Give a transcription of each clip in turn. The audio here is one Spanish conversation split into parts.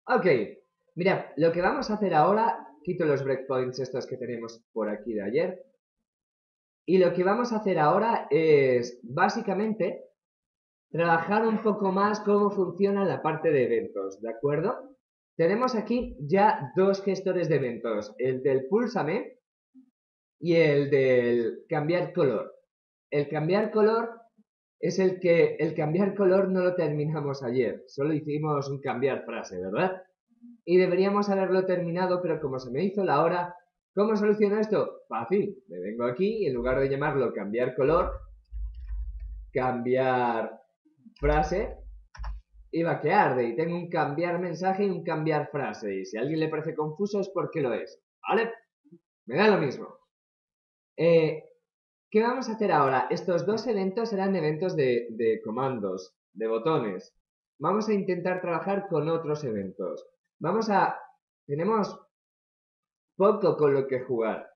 Ok, mirad, lo que vamos a hacer ahora, quito los breakpoints estos que tenemos por aquí de ayer, y lo que vamos a hacer ahora es, básicamente, trabajar un poco más cómo funciona la parte de eventos, ¿de acuerdo? Tenemos aquí ya dos gestores de eventos, el del púlsame y el del cambiar color. El cambiar color es el cambiar color no lo terminamos ayer, solo hicimos un cambiar frase, ¿verdad? Y deberíamos haberlo terminado, pero como se me hizo la hora, ¿cómo soluciono esto? Fácil, me vengo aquí y en lugar de llamarlo cambiar color, cambiar frase, iba que arde y tengo un cambiar mensaje y un cambiar frase. Y si a alguien le parece confuso es porque lo es, ¿vale? Me da lo mismo. Eh, ¿Qué vamos a hacer ahora? Estos dos eventos eran eventos de comandos, de botones. Vamos a intentar trabajar con otros eventos. Tenemos poco con lo que jugar.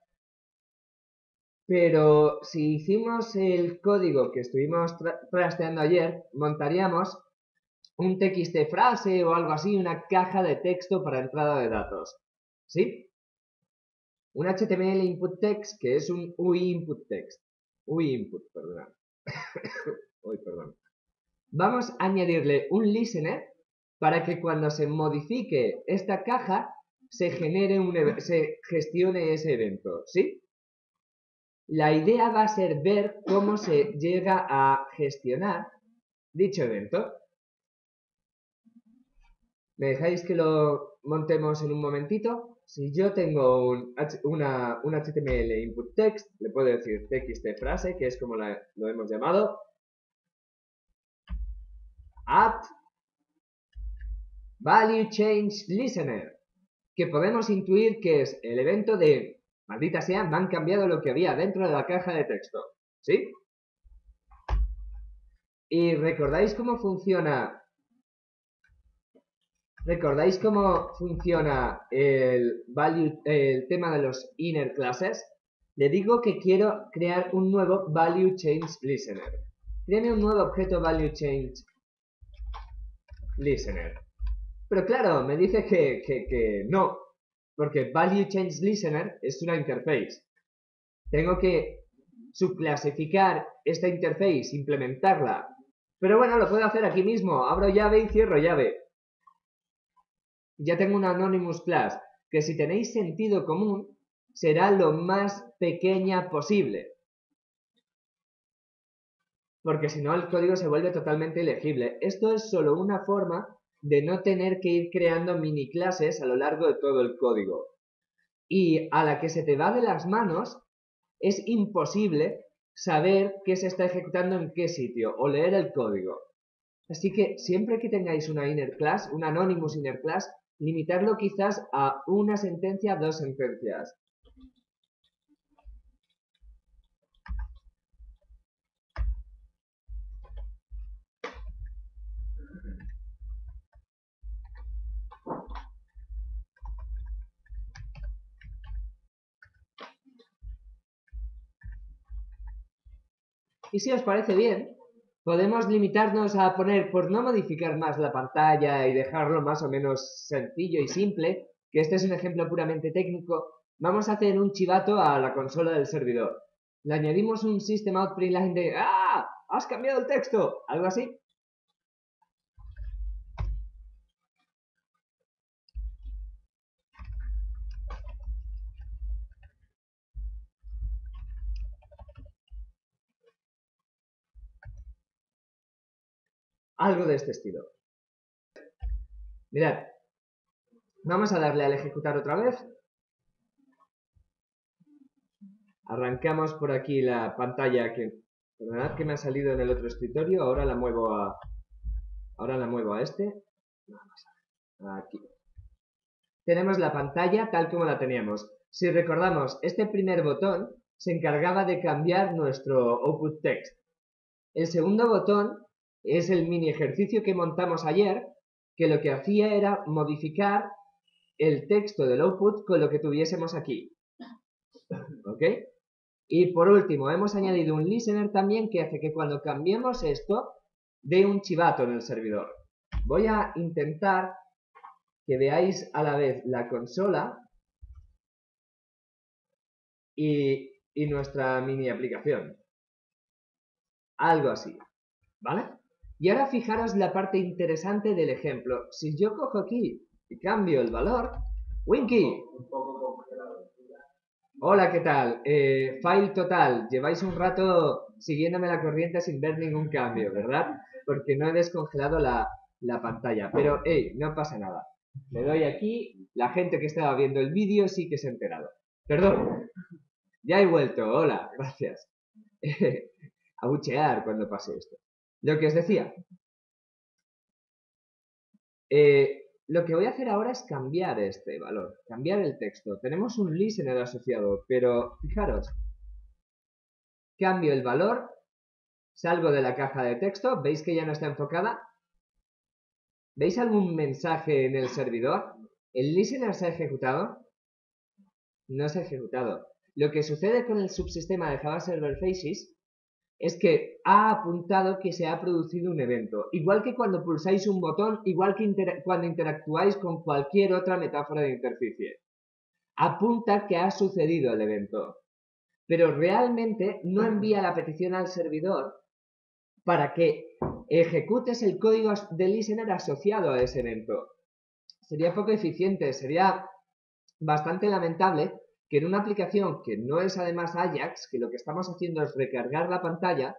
Pero si hicimos el código que estuvimos trasteando ayer, montaríamos un TXT frase o algo así, una caja de texto para entrada de datos. ¿Sí? Un HTML input text que es un UI input text. UI input, perdón. Uy, perdón. Vamos a añadirle un listener para que cuando se modifique esta caja se se gestione ese evento, ¿sí? La idea va a ser ver cómo se llega a gestionar dicho evento. ¿Me dejáis que lo montemos en un momentito? Si yo tengo un HTML input text, le puedo decir txt frase, que es como lo hemos llamado, add value change listener, que podemos intuir que es el evento de, maldita sea, me han cambiado lo que había dentro de la caja de texto, ¿sí? ¿Y recordáis cómo funciona el tema de los inner classes? Le digo que quiero crear un nuevo value change listener. Créame un nuevo objeto value change listener. Pero claro, me dice que no, porque value change listener es una interface. Tengo que subclasificar esta interface, implementarla. Pero bueno, lo puedo hacer aquí mismo. Abro llave y cierro llave. Ya tengo una Anonymous class que si tenéis sentido común será lo más pequeña posible. Porque si no el código se vuelve totalmente ilegible. Esto es solo una forma de no tener que ir creando mini clases a lo largo de todo el código. Y a la que se te va de las manos, es imposible saber qué se está ejecutando en qué sitio o leer el código. Así que siempre que tengáis una inner class, una anonymous inner class, limitarlo quizás a una sentencia, dos sentencias. Y si os parece bien, podemos limitarnos a poner, por no modificar más la pantalla y dejarlo más o menos sencillo y simple, que este es un ejemplo puramente técnico, vamos a hacer un chivato a la consola del servidor. Le añadimos un system out println de ¡ah! ¡Has cambiado el texto! Algo así. Algo de este estilo. Mirad, vamos a darle al ejecutar otra vez. Arrancamos por aquí la pantalla que, perdonad que me ha salido en el otro escritorio, ahora la muevo a este. Aquí. Tenemos la pantalla tal como la teníamos. Si recordamos, este primer botón se encargaba de cambiar nuestro output text. El segundo botón es el mini ejercicio que montamos ayer, que lo que hacía era modificar el texto del output con lo que tuviésemos aquí. ¿Ok? Y por último, hemos añadido un listener también que hace que cuando cambiemos esto, dé un chivato en el servidor. Voy a intentar que veáis a la vez la consola y nuestra mini aplicación. Algo así, ¿vale? Y ahora fijaros la parte interesante del ejemplo. Si yo cojo aquí y cambio el valor, Winky. Hola, ¿qué tal? File total. Lleváis un rato siguiéndome la corriente sin ver ningún cambio, ¿verdad? Porque no he descongelado la pantalla. Pero, hey, no pasa nada. Le doy aquí. La gente que estaba viendo el vídeo sí que se ha enterado. Perdón. Ya he vuelto. Hola, gracias. A buchear cuando pase esto. Lo que os decía. Lo que voy a hacer ahora es cambiar este valor, cambiar el texto. Tenemos un listener asociado, pero fijaros, cambio el valor, salgo de la caja de texto, ¿veis que ya no está enfocada? ¿Veis algún mensaje en el servidor? ¿El listener se ha ejecutado? No se ha ejecutado. Lo que sucede con el subsistema de Java Server Faces es que ha apuntado que se ha producido un evento. Igual que cuando pulsáis un botón, igual que cuando interactuáis con cualquier otra metáfora de interficie. Apunta que ha sucedido el evento. Pero realmente no envía la petición al servidor para que ejecutes el código del listener asociado a ese evento. Sería poco eficiente, sería bastante lamentable que en una aplicación que no es además Ajax, que lo que estamos haciendo es recargar la pantalla,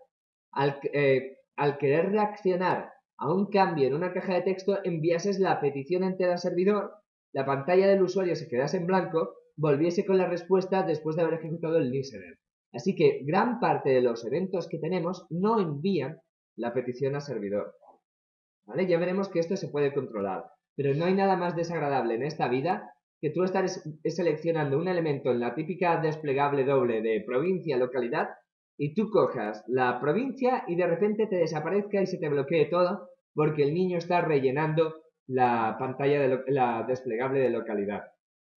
al querer reaccionar a un cambio en una caja de texto, enviases la petición entera al servidor, la pantalla del usuario se quedase en blanco, volviese con la respuesta después de haber ejecutado el listener. Así que gran parte de los eventos que tenemos no envían la petición al servidor. ¿Vale? Ya veremos que esto se puede controlar. Pero no hay nada más desagradable en esta vida que tú estar seleccionando un elemento en la típica desplegable doble de provincia, localidad, y tú cojas la provincia y de repente te desaparezca y se te bloquee todo porque el niño está rellenando la pantalla de la desplegable de localidad.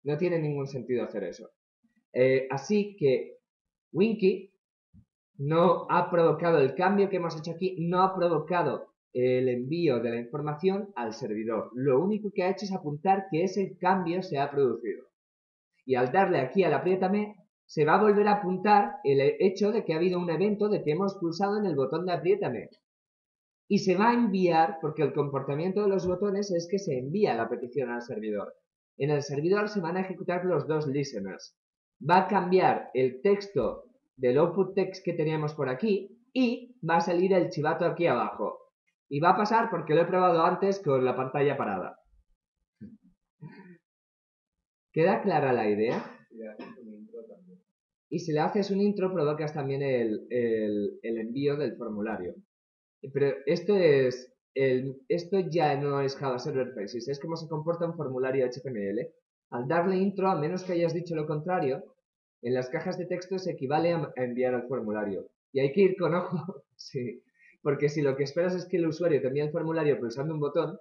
No tiene ningún sentido hacer eso. Así que Winky no ha provocado el cambio que hemos hecho aquí, no ha provocado el envío de la información al servidor. Lo único que ha hecho es apuntar que ese cambio se ha producido. Y al darle aquí al apriétame, se va a volver a apuntar el hecho de que ha habido un evento de que hemos pulsado en el botón de apriétame. Y se va a enviar, porque el comportamiento de los botones es que se envía la petición al servidor. En el servidor se van a ejecutar los dos listeners. Va a cambiar el texto del output text que teníamos por aquí y va a salir el chivato aquí abajo. Y va a pasar porque lo he probado antes con la pantalla parada. ¿Queda clara la idea? Y si le haces un intro provocas también el envío del formulario. Pero esto ya no es Java Server Faces, es como se comporta un formulario HTML. Al darle intro, a menos que hayas dicho lo contrario, en las cajas de texto se equivale a enviar al formulario. Y hay que ir con ojo, sí, porque si lo que esperas es que el usuario te envíe el formulario pulsando un botón,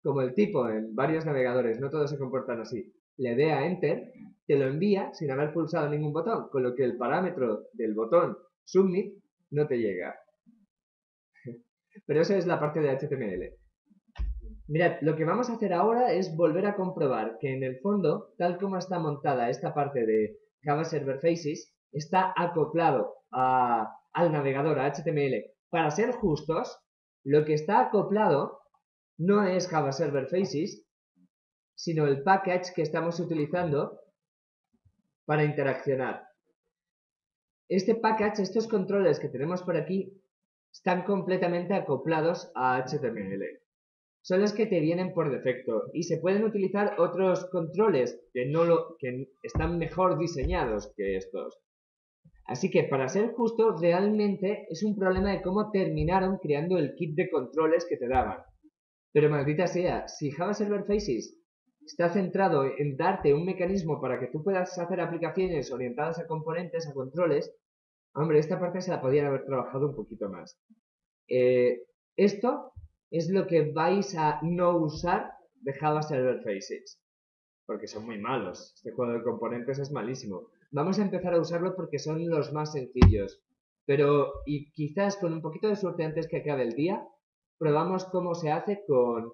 como el tipo en varios navegadores, no todos se comportan así, le dé a Enter, te lo envía sin haber pulsado ningún botón, con lo que el parámetro del botón Submit no te llega. Pero eso es la parte de HTML. Mirad, lo que vamos a hacer ahora es volver a comprobar que en el fondo, tal como está montada esta parte de Java Server Faces, está acoplado al navegador, a HTML. Para ser justos, lo que está acoplado no es Java Server Faces, sino el package que estamos utilizando para interaccionar. Este package, estos controles que tenemos por aquí, están completamente acoplados a HTML. Son los que te vienen por defecto y se pueden utilizar otros controles que están mejor diseñados que estos. Así que para ser justo, realmente es un problema de cómo terminaron creando el kit de controles que te daban. Pero maldita sea, si Java Server Faces está centrado en darte un mecanismo para que tú puedas hacer aplicaciones orientadas a componentes, a controles, hombre, esta parte se la podían haber trabajado un poquito más. Esto es lo que vais a no usar de Java Server Faces, porque son muy malos. Este juego de componentes es malísimo. Vamos a empezar a usarlo porque son los más sencillos. Pero, y quizás con un poquito de suerte antes que acabe el día, probamos cómo se hace con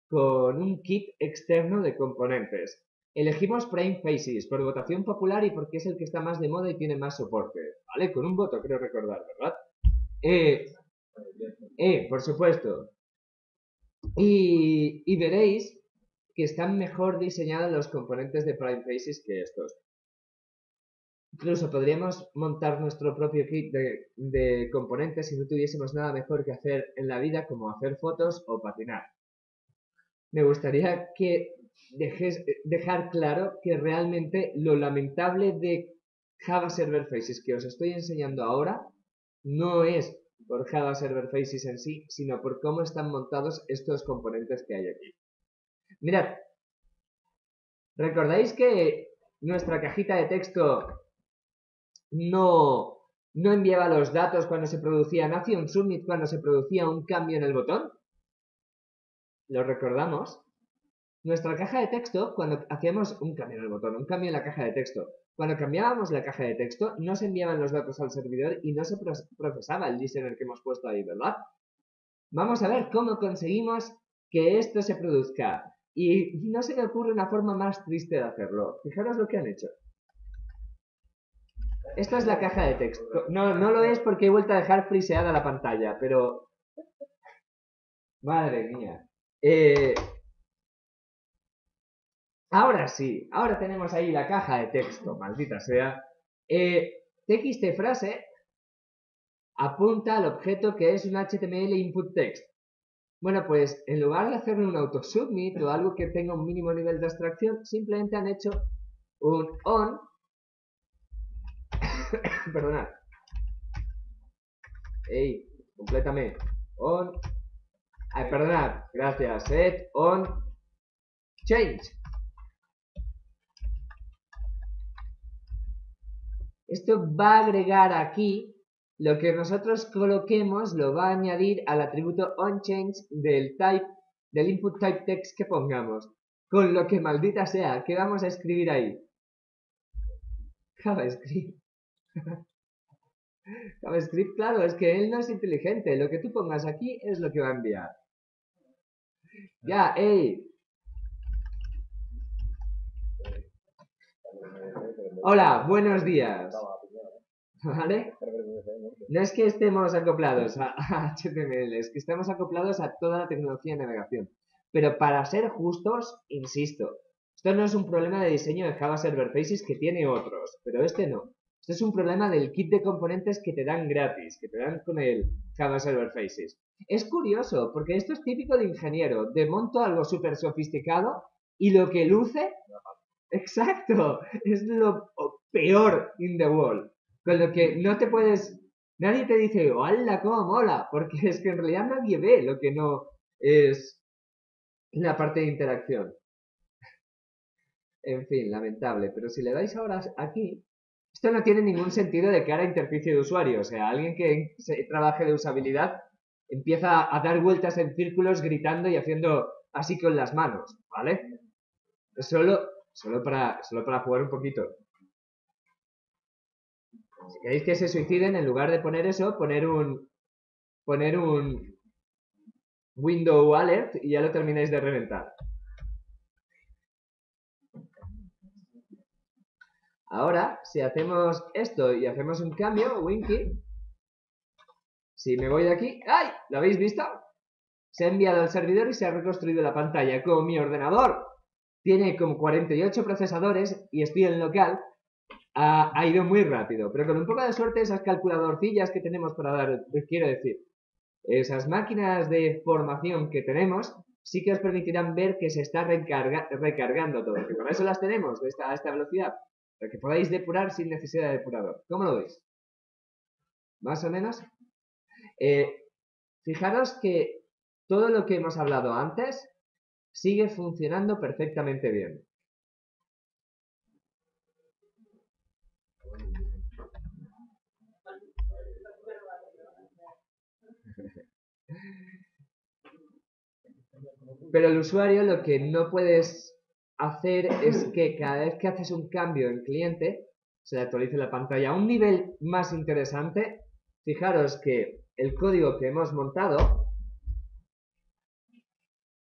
con un kit externo de componentes. Elegimos Prime Faces por votación popular y porque es el que está más de moda y tiene más soporte, ¿vale? Con un voto, creo recordar, ¿verdad? Por supuesto. Y veréis que están mejor diseñados los componentes de Prime Faces que estos. Incluso podríamos montar nuestro propio kit de componentes si no tuviésemos nada mejor que hacer en la vida como hacer fotos o patinar. Me gustaría que dejar claro que realmente lo lamentable de Java Server Faces que os estoy enseñando ahora no es por Java Server Faces en sí, sino por cómo están montados estos componentes que hay aquí. Mirad, ¿recordáis que nuestra cajita de texto no enviaba los datos cuando se producía, no hacía un submit cuando se producía un cambio en el botón? ¿Lo recordamos? Nuestra caja de texto, cuando hacíamos un cambio en el botón, un cambio en la caja de texto, cuando cambiábamos la caja de texto, no se enviaban los datos al servidor y no se procesaba el listener que hemos puesto ahí, ¿verdad? Vamos a ver cómo conseguimos que esto se produzca. Y no se me ocurre una forma más triste de hacerlo. Fijaros lo que han hecho. Esta es la caja de texto. No lo es porque he vuelto a dejar friseada la pantalla, pero... Madre mía. Ahora sí, ahora tenemos ahí la caja de texto, maldita sea. TXT frase apunta al objeto que es un HTML input text. Bueno, pues en lugar de hacerle un auto-submit o algo que tenga un mínimo nivel de abstracción, simplemente han hecho un on, perdonad, completamente, on, perdonad, gracias, set, on, change. Esto va a agregar aquí lo que nosotros coloquemos, lo va a añadir al atributo onChange del input type text que pongamos. Con lo que maldita sea, ¿qué vamos a escribir ahí? JavaScript. JavaScript, claro, es que él no es inteligente. Lo que tú pongas aquí es lo que va a enviar. Ya, Hola, buenos días. ¿Vale? No es que estemos acoplados a HTML, es que estamos acoplados a toda la tecnología de navegación. Pero para ser justos, insisto, esto no es un problema de diseño de Java Server Faces que tiene otros, pero este no. Esto es un problema del kit de componentes que te dan gratis, que te dan con el Java Server Faces. Es curioso, porque esto es típico de ingeniero, de monto algo súper sofisticado y lo que luce, exacto, es lo peor in the world. Con lo que no te puedes... Nadie te dice, ¡hala, cómo mola! Porque es que en realidad nadie ve lo que no es la parte de interacción. En fin, lamentable. Pero si le dais ahora aquí, esto no tiene ningún sentido de cara a interficie de usuario. O sea, alguien que trabaje de usabilidad empieza a dar vueltas en círculos gritando y haciendo así con las manos, ¿vale? Es solo para jugar un poquito. Si queréis que se suiciden, en lugar de poner eso, poner un window alert y ya lo termináis de reventar. Ahora, si hacemos esto y hacemos un cambio, Winky, si me voy de aquí, ¡ay! ¿Lo habéis visto? Se ha enviado al servidor y se ha reconstruido la pantalla. Como mi ordenador tiene como 48 procesadores y estoy en local, ha ido muy rápido. Pero con un poco de suerte, esas calculadorcillas que tenemos para dar, quiero decir, esas máquinas de formación que tenemos, sí que os permitirán ver que se está recargando todo. Que para eso las tenemos a esta velocidad. Para que podáis depurar sin necesidad de depurador. ¿Cómo lo veis? ¿Más o menos? Fijaros que todo lo que hemos hablado antes sigue funcionando perfectamente bien. Pero el usuario lo que no puedes hacer es que cada vez que haces un cambio en cliente se le actualice la pantalla. A un nivel más interesante, fijaros que el código que hemos montado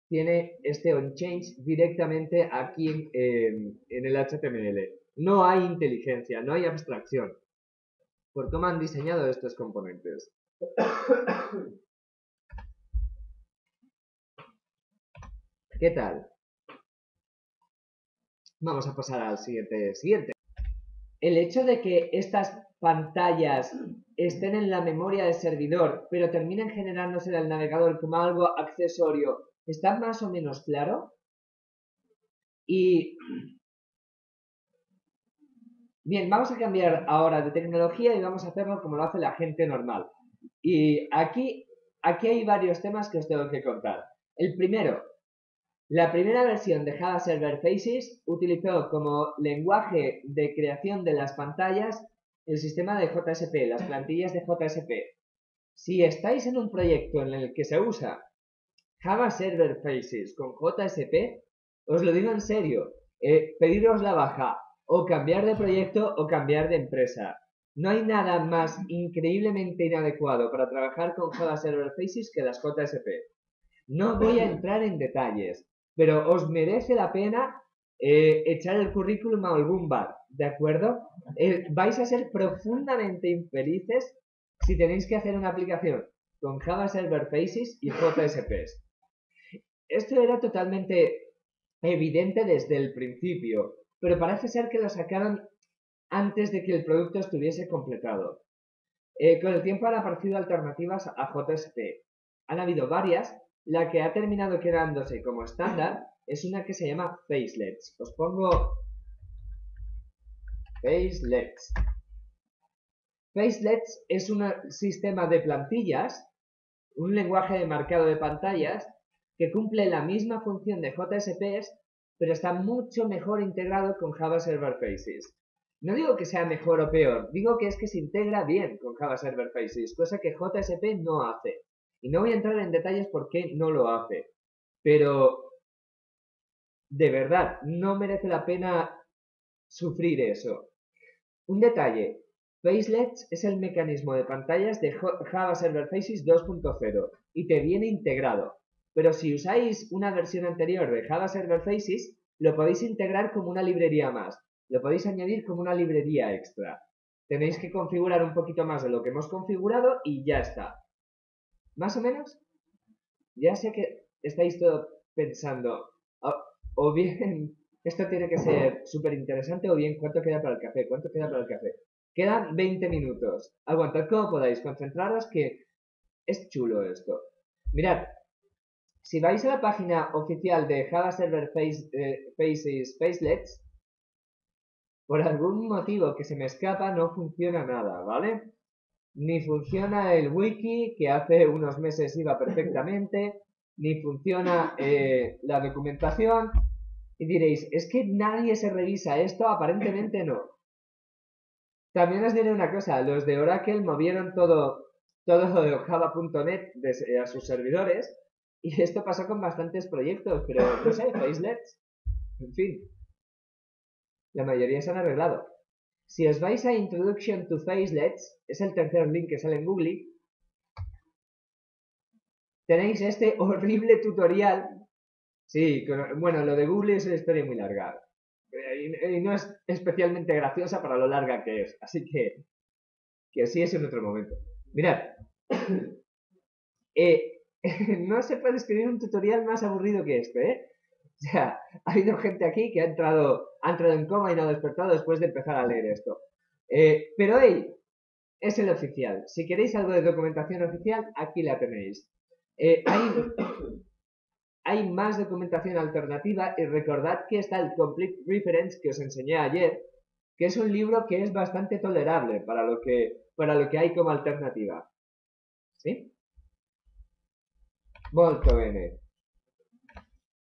tiene este onChange directamente aquí en el HTML. No hay inteligencia, no hay abstracción por cómo han diseñado estos componentes. ¿Qué tal? Vamos a pasar al siguiente. El hecho de que estas pantallas estén en la memoria del servidor, pero terminen generándose en el navegador como algo accesorio, ¿está más o menos claro? Y bien, vamos a cambiar ahora de tecnología y vamos a hacerlo como lo hace la gente normal. Y aquí hay varios temas que os tengo que contar. El primero, la primera versión de Java Server Faces utilizó como lenguaje de creación de las pantallas el sistema de JSP, las plantillas de JSP. Si estáis en un proyecto en el que se usa Java Server Faces con JSP, os lo digo en serio, pediros la baja, o cambiar de proyecto o cambiar de empresa. No hay nada más increíblemente inadecuado para trabajar con Java Server Faces que las JSP. No voy a entrar en detalles, pero os merece la pena echar el currículum a algún bar, ¿de acuerdo? Vais a ser profundamente infelices si tenéis que hacer una aplicación con Java Server Faces y JSPs. Esto era totalmente evidente desde el principio, pero parece ser que lo sacaron antes de que el producto estuviese completado. Con el tiempo han aparecido alternativas a JSP. Han habido varias. La que ha terminado quedándose como estándar es una que se llama Facelets. Os pongo Facelets. Facelets es un sistema de plantillas, un lenguaje de marcado de pantallas que cumple la misma función de JSPs, pero está mucho mejor integrado con Java Server Faces. No digo que sea mejor o peor, digo que es que se integra bien con Java Server Faces, cosa que JSP no hace. Y no voy a entrar en detalles por qué no lo hace. Pero, de verdad, no merece la pena sufrir eso. Un detalle, Facelets es el mecanismo de pantallas de Java Server Faces 2.0 y te viene integrado. Pero si usáis una versión anterior de Java Server Faces, lo podéis integrar como una librería más. Lo podéis añadir como una librería extra. Tenéis que configurar un poquito más de lo que hemos configurado y ya está. ¿Más o menos? Ya sé que estáis todo pensando, o bien esto tiene que ser súper interesante, o bien cuánto queda para el café, cuánto queda para el café. Quedan 20 minutos. Aguantad como podáis, concentraros que es chulo esto. Mirad, si vais a la página oficial de Java Server Faces Facelets, por algún motivo que se me escapa no funciona nada, ¿vale? Ni funciona el wiki, que hace unos meses iba perfectamente, ni funciona la documentación. Y diréis, es que nadie se revisa esto, aparentemente no. También os diré una cosa, los de Oracle movieron todo de Java.net a sus servidores, y esto pasó con bastantes proyectos, pero no sé, Facelets, en fin, la mayoría se han arreglado. Si os vais a Introduction to Facelets, es el tercer link que sale en Google, tenéis este horrible tutorial. Sí, bueno, lo de Google es una historia muy larga. Y no es especialmente graciosa para lo larga que es. Así que así es en otro momento. Mirad. No se puede escribir un tutorial más aburrido que este, ¿eh? O sea, ha habido gente aquí que ha entrado en coma y no ha despertado después de empezar a leer esto. Pero hey, es el oficial. Si queréis algo de documentación oficial, aquí la tenéis. Hay más documentación alternativa y recordad que está el Complete Reference que os enseñé ayer, que es un libro que es bastante tolerable para lo que hay como alternativa. ¿Sí? Molto bene.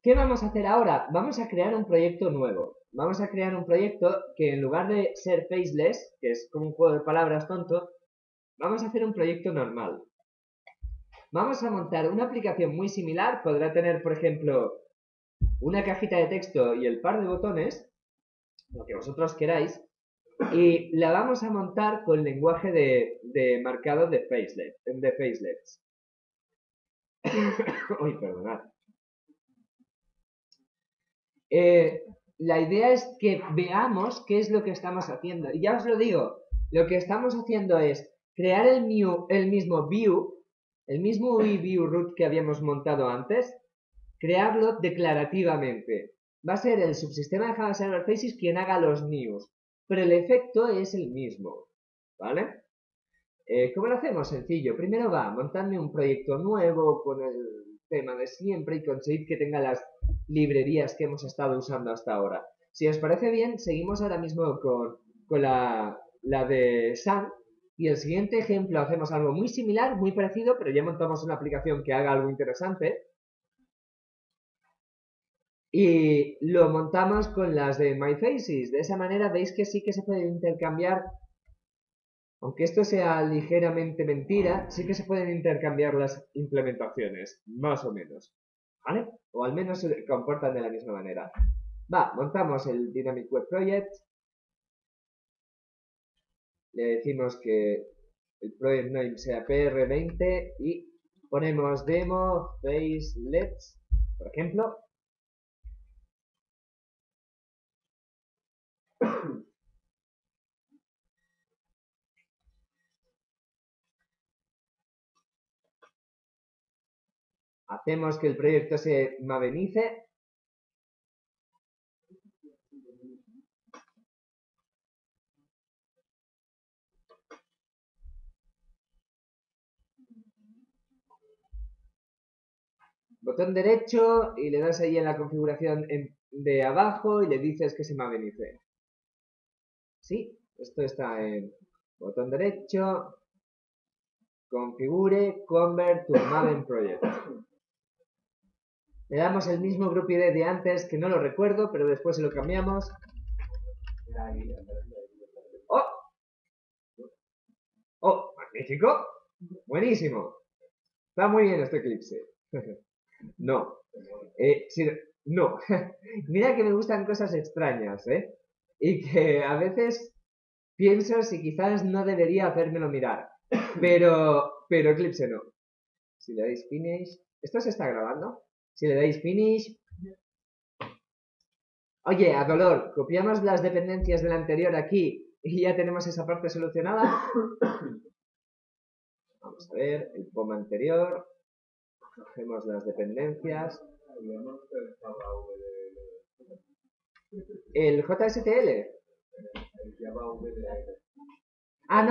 ¿Qué vamos a hacer ahora? Vamos a crear un proyecto nuevo. Vamos a crear un proyecto que en lugar de ser faceless, que es como un juego de palabras tonto, vamos a hacer un proyecto normal. Vamos a montar una aplicación muy similar. Podrá tener, por ejemplo, una cajita de texto y el par de botones, lo que vosotros queráis, y la vamos a montar con lenguaje de marcado de facelets. Uy, perdonad. La idea es que veamos qué es lo que estamos haciendo. Y ya os lo digo, lo que estamos haciendo es crear el mismo view, el mismo UI view root que habíamos montado antes, crearlo declarativamente. Va a ser el subsistema de Java Server Faces quien haga los news, pero el efecto es el mismo, ¿vale? ¿Cómo lo hacemos? Sencillo. Primero montarme un proyecto nuevo con el tema de siempre y conseguir que tenga las librerías que hemos estado usando hasta ahora. Si os parece bien, seguimos ahora mismo con la de Sun. Y el siguiente ejemplo hacemos algo muy similar, muy parecido, pero ya montamos una aplicación que haga algo interesante. Y lo montamos con las de MyFaces. De esa manera veis que sí que se pueden intercambiar. Aunque esto sea ligeramente mentira, sí que se pueden intercambiar las implementaciones, más o menos, ¿vale? O al menos se comportan de la misma manera. Montamos el Dynamic Web Project. Le decimos que el project name sea PR20 y ponemos demo facelets, por ejemplo. Hacemos que el proyecto se mavenice. Botón derecho y le das ahí en la configuración de abajo y le dices que se mavenice. Sí, esto está en botón derecho, configure, convert to Maven project. Le damos el mismo group ID de antes, que no lo recuerdo, pero después se lo cambiamos. ¡Oh! ¡Oh! ¡Magnífico! ¡Buenísimo! Está muy bien este Eclipse. No. Sí, no. Mira que me gustan cosas extrañas, ¿eh? Y que a veces pienso si quizás no debería hacérmelo mirar. Pero Eclipse no. Si le dais finish... ¿Esto se está grabando? Si le dais finish... Oye, a dolor, copiamos las dependencias del anterior aquí y ya tenemos esa parte solucionada. Vamos a ver, el POM anterior. Cogemos las dependencias. ¿El JSTL? Ah,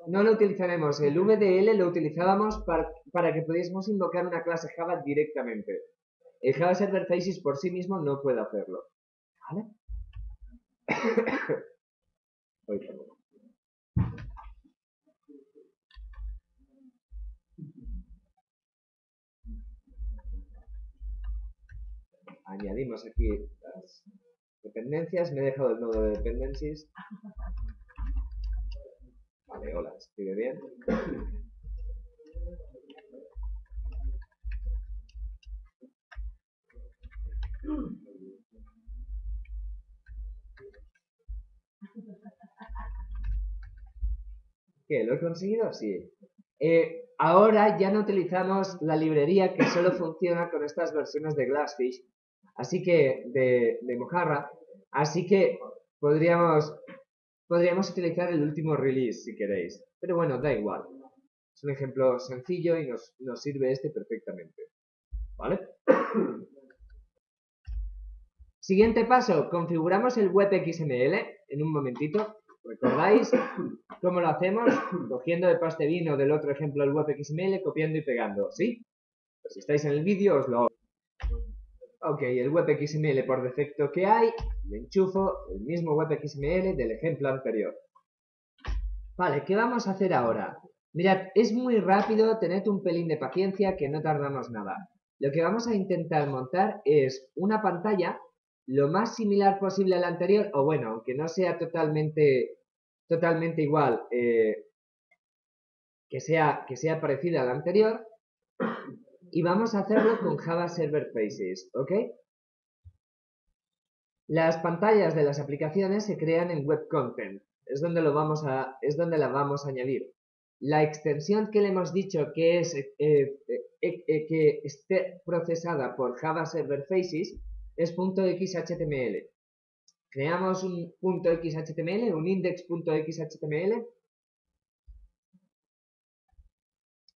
no lo utilizaremos. El VDL lo utilizábamos para que pudiésemos invocar una clase Java directamente. El Java Server Faces por sí mismo no puede hacerlo. ¿Vale? Añadimos aquí las dependencias. Me he dejado el nodo de dependencies. Vale, hola, escribe bien. ¿Qué? ¿Lo he conseguido? Sí. Ahora ya no utilizamos la librería que solo funciona con estas versiones de Glassfish, así que de Mojarra, así que podríamos utilizar el último release si queréis. Pero bueno, da igual. Es un ejemplo sencillo y nos sirve este perfectamente. ¿Vale? Siguiente paso, configuramos el web XML en un momentito. ¿Recordáis cómo lo hacemos? Cogiendo de paste vino del otro ejemplo el web XML, copiando y pegando, ¿sí? Pues si estáis en el vídeo os lo... Ok, el web XML por defecto que hay, le enchufo el mismo web XML del ejemplo anterior. Vale, ¿qué vamos a hacer ahora? Mirad, es muy rápido, tened un pelín de paciencia que no tardamos nada. Lo que vamos a intentar montar es una pantalla lo más similar posible a la anterior, o bueno, aunque no sea totalmente igual, que sea parecida a la anterior, y vamos a hacerlo con Java Server Faces, ¿ok? Las pantallas de las aplicaciones se crean en Web Content, es donde la vamos a añadir. La extensión que le hemos dicho que es que esté procesada por Java Server Faces es .xhtml. Creamos un .xhtml, un index.xhtml.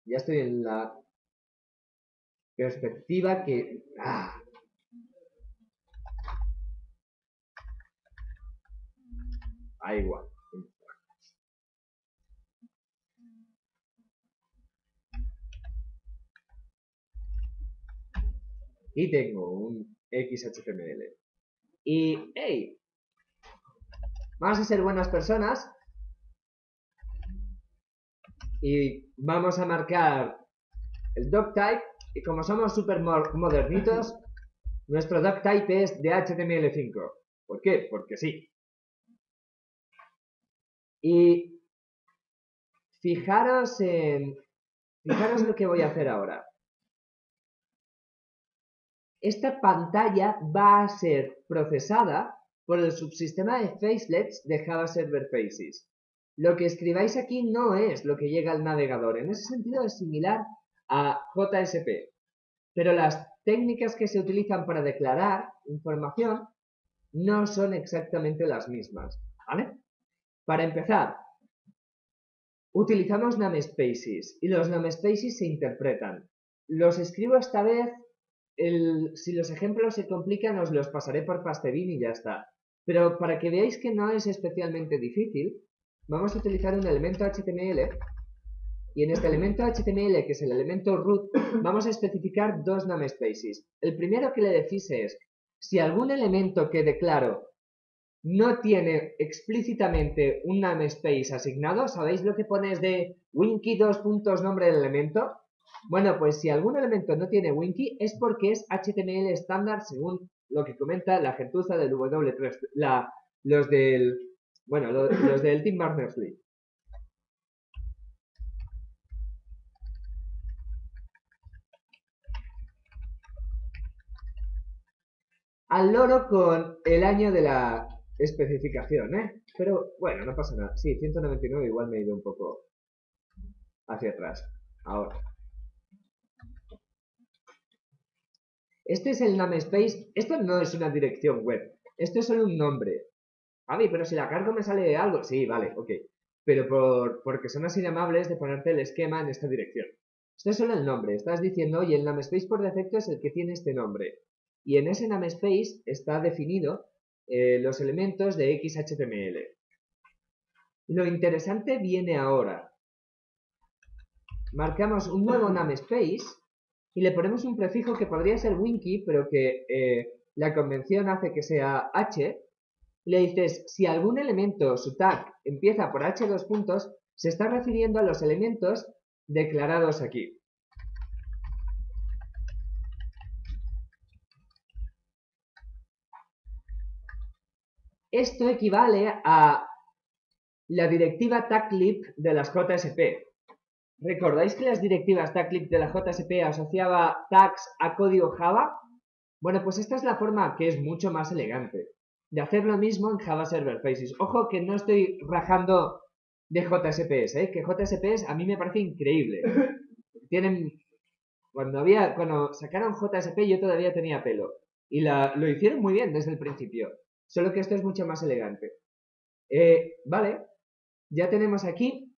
Ya estoy en la perspectiva que... igual. Y tengo un XHTML. Y, hey, vamos a ser buenas personas y vamos a marcar el doctype. Y como somos súper modernitos, nuestro doctype es de HTML5. ¿Por qué? Porque sí. Y fijaros lo que voy a hacer ahora. Esta pantalla va a ser procesada por el subsistema de facelets de Java Server Faces. Lo que escribáis aquí no es lo que llega al navegador. En ese sentido es similar a JSP. Pero las técnicas que se utilizan para declarar información no son exactamente las mismas. ¿Vale? Para empezar, utilizamos namespaces y los namespaces se interpretan. Los escribo esta vez. Si los ejemplos se complican, os los pasaré por Pastebin y ya está. Pero para que veáis que no es especialmente difícil, vamos a utilizar un elemento HTML. Y en este elemento HTML, que es el elemento root, vamos a especificar dos namespaces. El primero que le decís es, si algún elemento que declaro no tiene explícitamente un namespace asignado, ¿sabéis lo que pones de winky nombre del elemento? Bueno, pues si algún elemento no tiene winky es porque es HTML estándar según lo que comenta la gentuza del W3, los del Tim Berners-Lee. Al loro con el año de la especificación, ¿eh? Pero bueno, no pasa nada. Sí, 199 igual me he ido un poco hacia atrás. Ahora. Este es el namespace. Esto no es una dirección web. Esto es solo un nombre. Javi, pero si la cargo me sale algo. Sí, vale, ok. Pero porque son así de amables de ponerte el esquema en esta dirección. Esto es solo el nombre. Estás diciendo, oye, el namespace por defecto es el que tiene este nombre. Y en ese namespace está definido los elementos de XHTML. Lo interesante viene ahora. Marcamos un nuevo namespace y le ponemos un prefijo que podría ser winky, pero que la convención hace que sea h. Y le dices, si algún elemento, su tag, empieza por h dos puntos, se está refiriendo a los elementos declarados aquí. Esto equivale a la directiva taglib de las JSP. ¿Recordáis que las directivas taglib de la JSP asociaba tags a código Java? Bueno, pues esta es la forma que es mucho más elegante de hacer lo mismo en Java Server Faces. Ojo que no estoy rajando de JSPs, que JSPs a mí me parece increíble. Tienen... Cuando sacaron JSP yo todavía tenía pelo. Y lo hicieron muy bien desde el principio. Solo que esto es mucho más elegante. Vale. Ya tenemos aquí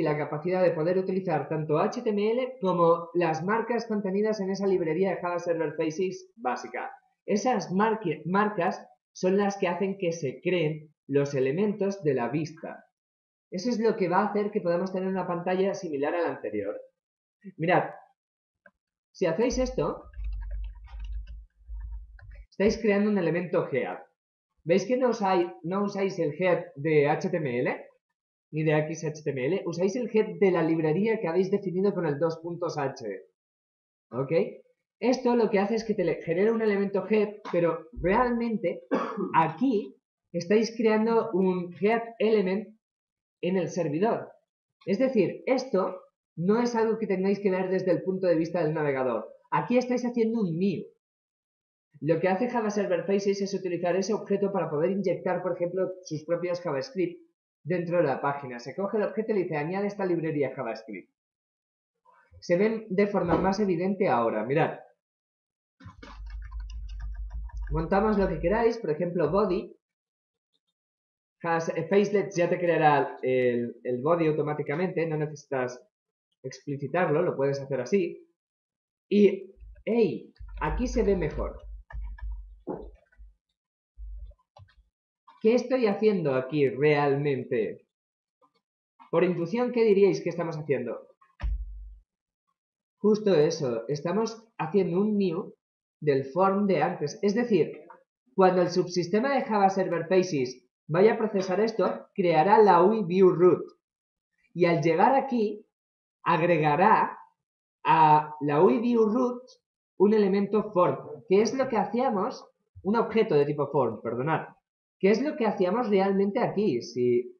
la capacidad de poder utilizar tanto HTML como las marcas contenidas en esa librería de Java Server Faces básica. Esas marcas son las que hacen que se creen los elementos de la vista. Eso es lo que va a hacer que podamos tener una pantalla similar a la anterior. Mirad, si hacéis esto, estáis creando un elemento head. ¿Veis que no usáis el head de HTML? Ni de XHTML, usáis el head de la librería que habéis definido con el 2.h. ¿Ok? Esto lo que hace es que te genera un elemento head, pero realmente aquí estáis creando un head element en el servidor. Es decir, esto no es algo que tengáis que ver desde el punto de vista del navegador. Aquí estáis haciendo un new. Lo que hace Java Server Faces es utilizar ese objeto para poder inyectar, por ejemplo, sus propios JavaScript dentro de la página. Se coge el objeto y le dice, añade esta librería JavaScript. Se ven de forma más evidente ahora. Mirad, montamos lo que queráis, por ejemplo, body. Facelets ya te creará el body automáticamente, no necesitas explicitarlo, lo puedes hacer así. Y, hey, aquí se ve mejor. ¿Qué estoy haciendo aquí realmente? Por intuición, ¿qué diríais que estamos haciendo? Justo eso, estamos haciendo un new del form de antes. Es decir, cuando el subsistema de Java Server Faces vaya a procesar esto, creará la UI view root. Y al llegar aquí, agregará a la UI view root un elemento form, que es lo que hacíamos, un objeto de tipo form, perdonad, que es lo que hacíamos realmente aquí. Si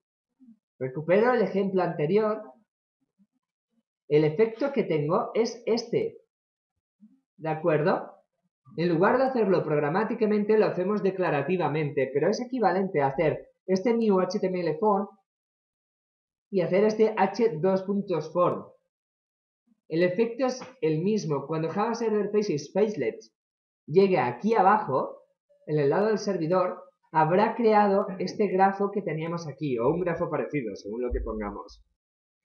recupero el ejemplo anterior, el efecto que tengo es este, ¿de acuerdo? En lugar de hacerlo programáticamente, lo hacemos declarativamente, pero es equivalente a hacer este new HTML form y hacer este h2.form. El efecto es el mismo. Cuando Java Server Faces Facelets llegue aquí abajo, en el lado del servidor, habrá creado este grafo que teníamos aquí, o un grafo parecido, según lo que pongamos.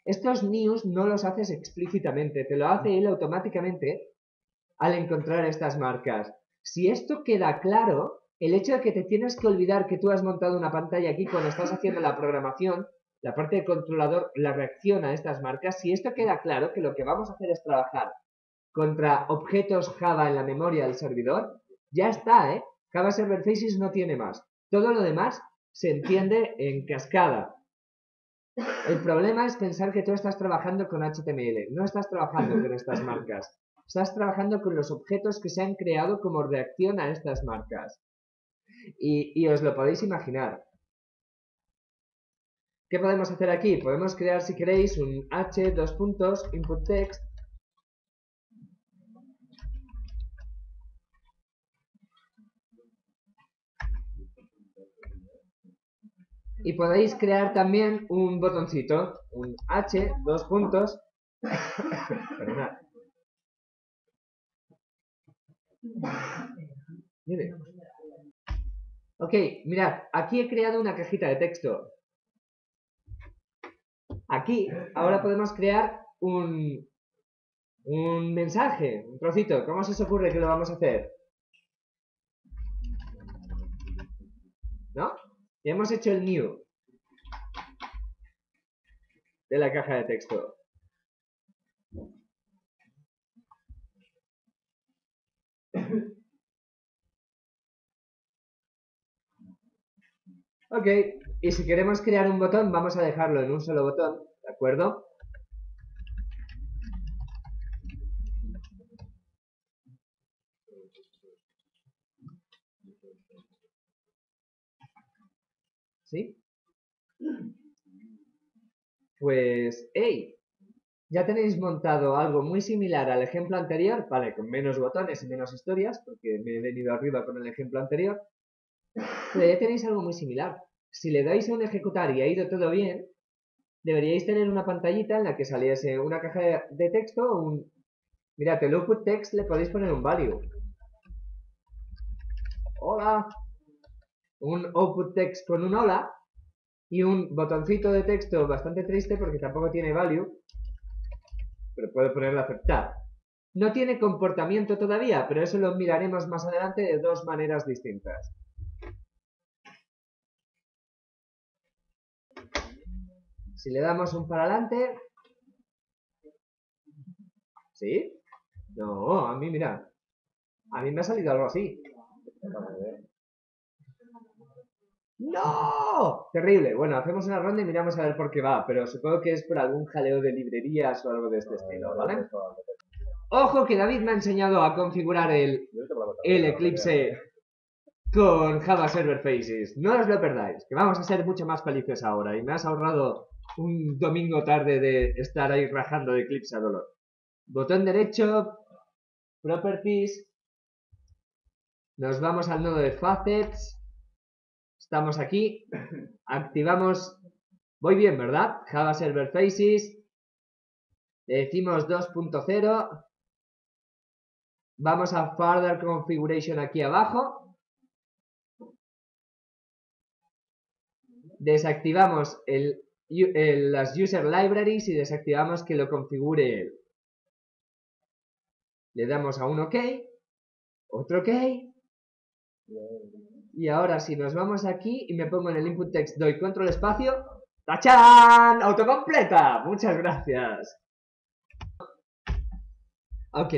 Estos news no los haces explícitamente, te lo hace él automáticamente al encontrar estas marcas. Si esto queda claro, el hecho de que te tienes que olvidar que tú has montado una pantalla aquí cuando estás haciendo la programación, la parte del controlador la reacciona a estas marcas. Si esto queda claro, que lo que vamos a hacer es trabajar contra objetos Java en la memoria del servidor, ya está, ¿eh? Java Server Faces no tiene más. Todo lo demás se entiende en cascada. El problema es pensar que tú estás trabajando con HTML, no estás trabajando con estas marcas. Estás trabajando con los objetos que se han creado como reacción a estas marcas. Y os lo podéis imaginar. ¿Qué podemos hacer aquí? Podemos crear, si queréis, un input text. Y podéis crear también un botoncito, un Perdonad. Mire. Ok, mirad, aquí he creado una cajita de texto. Aquí, ahora podemos crear un mensaje, un trocito. ¿Cómo se os ocurre que lo vamos a hacer? ¿No? Ya hemos hecho el new de la caja de texto. Ok, y si queremos crear un botón, vamos a dejarlo en un solo botón, ¿de acuerdo? ¿Sí? Pues, hey, ya tenéis montado algo muy similar al ejemplo anterior, vale, con menos botones y menos historias, porque me he venido arriba con el ejemplo anterior, pero ya tenéis algo muy similar. Si le dais a un ejecutar y ha ido todo bien, deberíais tener una pantallita en la que saliese una caja de texto o un... Mirad, el output text le podéis poner un value. Hola. Un output text con un hola y un botoncito de texto bastante triste porque tampoco tiene value, pero puedo ponerle aceptar. No tiene comportamiento todavía, pero eso lo miraremos más adelante de dos maneras distintas. Si le damos un para adelante... ¿Sí? No, a mí, mira. A mí me ha salido algo así. ¡No! Terrible. Bueno, hacemos una ronda y miramos a ver por qué va, pero supongo que es por algún jaleo de librerías o algo de este estilo, ¿vale? Ojo que David me ha enseñado a configurar el Eclipse con Java Server Faces. No os lo perdáis, que vamos a ser mucho más felices ahora y me has ahorrado un domingo tarde de estar ahí rajando de Eclipse a dolor. Botón derecho, Properties, nos vamos al nodo de Facets, estamos aquí, activamos, voy bien, ¿verdad? Java Server Faces, le decimos 2.0, vamos a Further Configuration aquí abajo, desactivamos las user libraries y desactivamos que lo configure él. Le damos a un OK, otro OK, y ahora si nos vamos aquí y me pongo en el input text, doy control espacio, ¡tachán! ¡Autocompleta! Muchas gracias. Ok,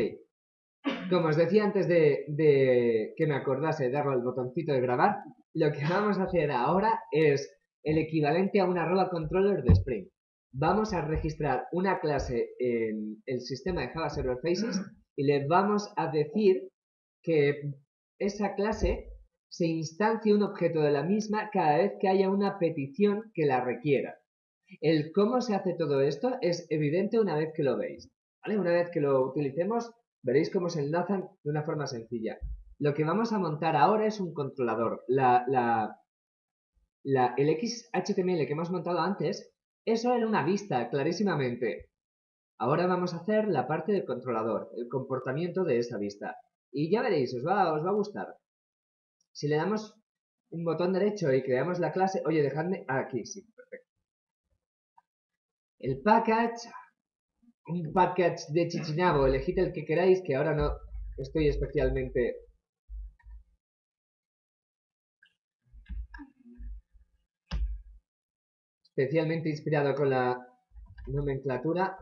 como os decía antes de que me acordase de darle al botoncito de grabar, lo que vamos a hacer ahora es el equivalente a un @controller de Spring. Vamos a registrar una clase en el sistema de Java Server Faces y le vamos a decir que esa clase se instancie un objeto de la misma cada vez que haya una petición que la requiera. El cómo se hace todo esto es evidente una vez que lo veis, ¿vale? Una vez que lo utilicemos, veréis cómo se enlazan de una forma sencilla. Lo que vamos a montar ahora es un controlador. El XHTML que hemos montado antes, eso era una vista, clarísimamente. Ahora vamos a hacer la parte del controlador, el comportamiento de esa vista. Y ya veréis, os va a gustar. Si le damos un botón derecho y creamos la clase... Oye, dejadme... aquí, sí, perfecto. El package... Un package de Chichinabo, elegid el que queráis, que ahora no estoy especialmente... inspirado con la nomenclatura.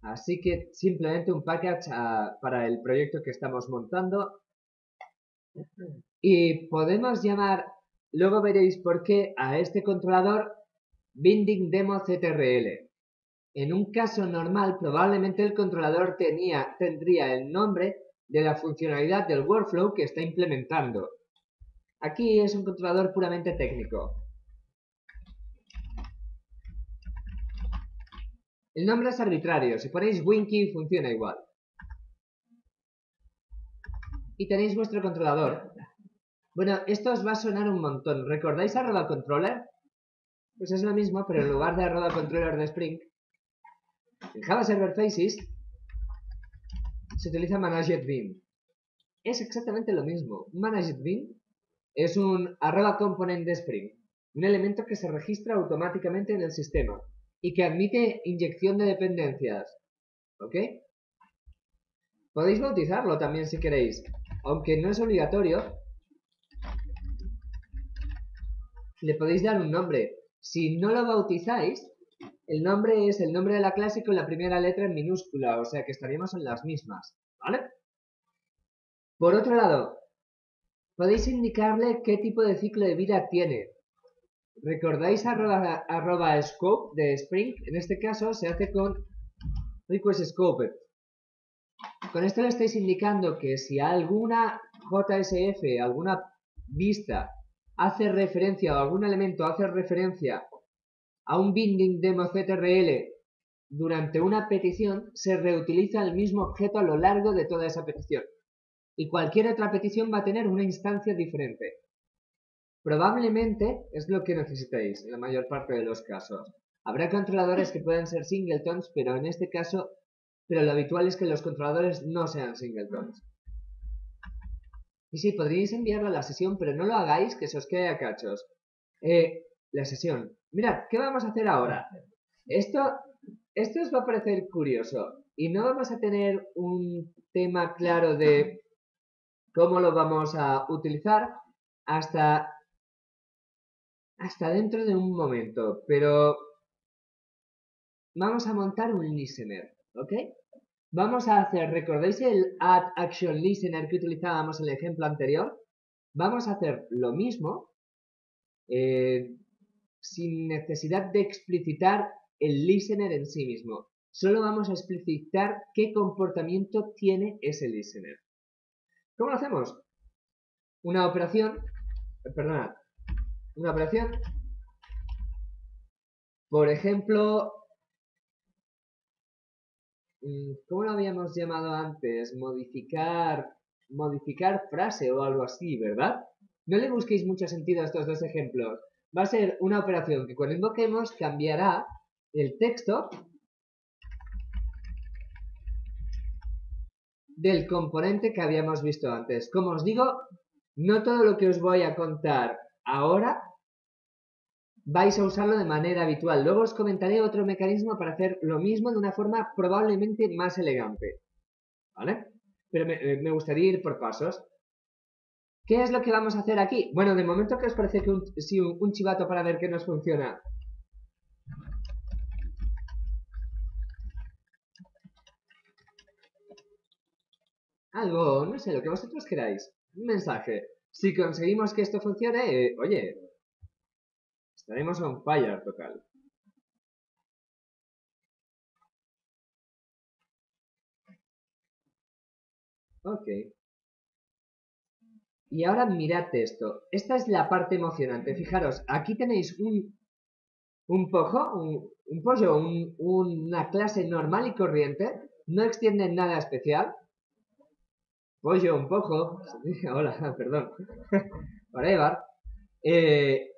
Así que simplemente un package para el proyecto que estamos montando. Y podemos llamar, luego veréis por qué, a este controlador binding demo CTRL. En un caso normal, probablemente el controlador tendría el nombre de la funcionalidad del workflow que está implementando. Aquí es un controlador puramente técnico. El nombre es arbitrario, si ponéis Winky funciona igual. Y tenéis vuestro controlador. Bueno, esto os va a sonar un montón. ¿Recordáis @controller? Pues es lo mismo, pero en lugar de @controller de Spring, en Java Server Faces se utiliza ManagetBean. Es exactamente lo mismo. ManagetBean es un @component de Spring, un elemento que se registra automáticamente en el sistema y que admite inyección de dependencias. ¿Ok? Podéis bautizarlo también si queréis, aunque no es obligatorio. Le podéis dar un nombre. Si no lo bautizáis, el nombre es el nombre de la clase con la primera letra en minúscula, o sea que estaríamos en las mismas, ¿vale? Por otro lado, podéis indicarle qué tipo de ciclo de vida tiene. ¿Recordáis @scope de Spring? En este caso se hace con requestScoped. Con esto le estáis indicando que si alguna JSF, alguna vista hace referencia o algún elemento hace referencia a un binding demo CTRL durante una petición, se reutiliza el mismo objeto a lo largo de toda esa petición. Y cualquier otra petición va a tener una instancia diferente. Probablemente es lo que necesitáis en la mayor parte de los casos. Habrá controladores que puedan ser singletons, pero en este caso, lo habitual es que los controladores no sean singletons. Y sí, podríais enviarlo a la sesión, pero no lo hagáis, que se os quede a cachos. La sesión. Mirad, ¿qué vamos a hacer ahora? Esto os va a parecer curioso y no vamos a tener un tema claro de cómo lo vamos a utilizar hasta dentro de un momento, pero vamos a montar un listener, ¿ok? Vamos a hacer, ¿recordáis el add action listener que utilizábamos en el ejemplo anterior? Vamos a hacer lo mismo sin necesidad de explicitar el listener en sí mismo. Solo vamos a explicitar qué comportamiento tiene ese listener. ¿Cómo lo hacemos? Una operación, por ejemplo, ¿cómo lo habíamos llamado antes? Modificar frase o algo así, ¿verdad? No le busquéis mucho sentido a estos dos ejemplos. Va a ser una operación que cuando invoquemos cambiará el texto del componente que habíamos visto antes. Como os digo, no todo lo que os voy a contar ahora vais a usarlo de manera habitual. Luego os comentaré otro mecanismo para hacer lo mismo de una forma probablemente más elegante, ¿vale? Pero me gustaría ir por pasos. ¿Qué es lo que vamos a hacer aquí? Bueno, de momento, ¿qué os parece que un chivato para ver que nos funciona? Algo, no sé, lo que vosotros queráis. Un mensaje. Si conseguimos que esto funcione, oye, estaremos on fire total. Ok. Y ahora mirad esto. Esta es la parte emocionante. Fijaros, aquí tenéis un pollo, una clase normal y corriente. No extienden nada especial. Pollo, un pojo. Hola, perdón. Whatever. Eh,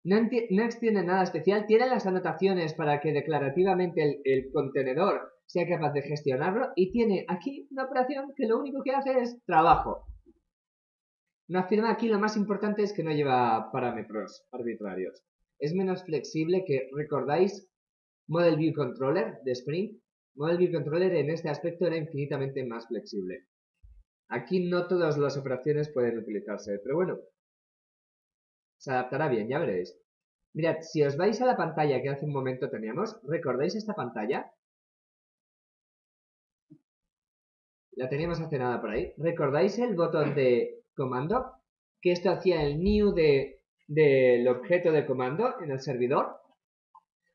no extiende nada especial. Tiene las anotaciones para que declarativamente el contenedor sea capaz de gestionarlo. Y tiene aquí una operación que lo único que hace es trabajo. Una firma aquí lo más importante es que no lleva parámetros arbitrarios. Es menos flexible que, ¿recordáis Model View Controller de Spring? Model View Controller en este aspecto era infinitamente más flexible. Aquí no todas las operaciones pueden utilizarse, pero bueno, se adaptará bien, ya veréis. Mirad, si os vais a la pantalla que hace un momento teníamos, ¿recordáis esta pantalla? La teníamos hace nada por ahí. ¿Recordáis el botón de comando? Que esto hacía el new del objeto de comando en el servidor.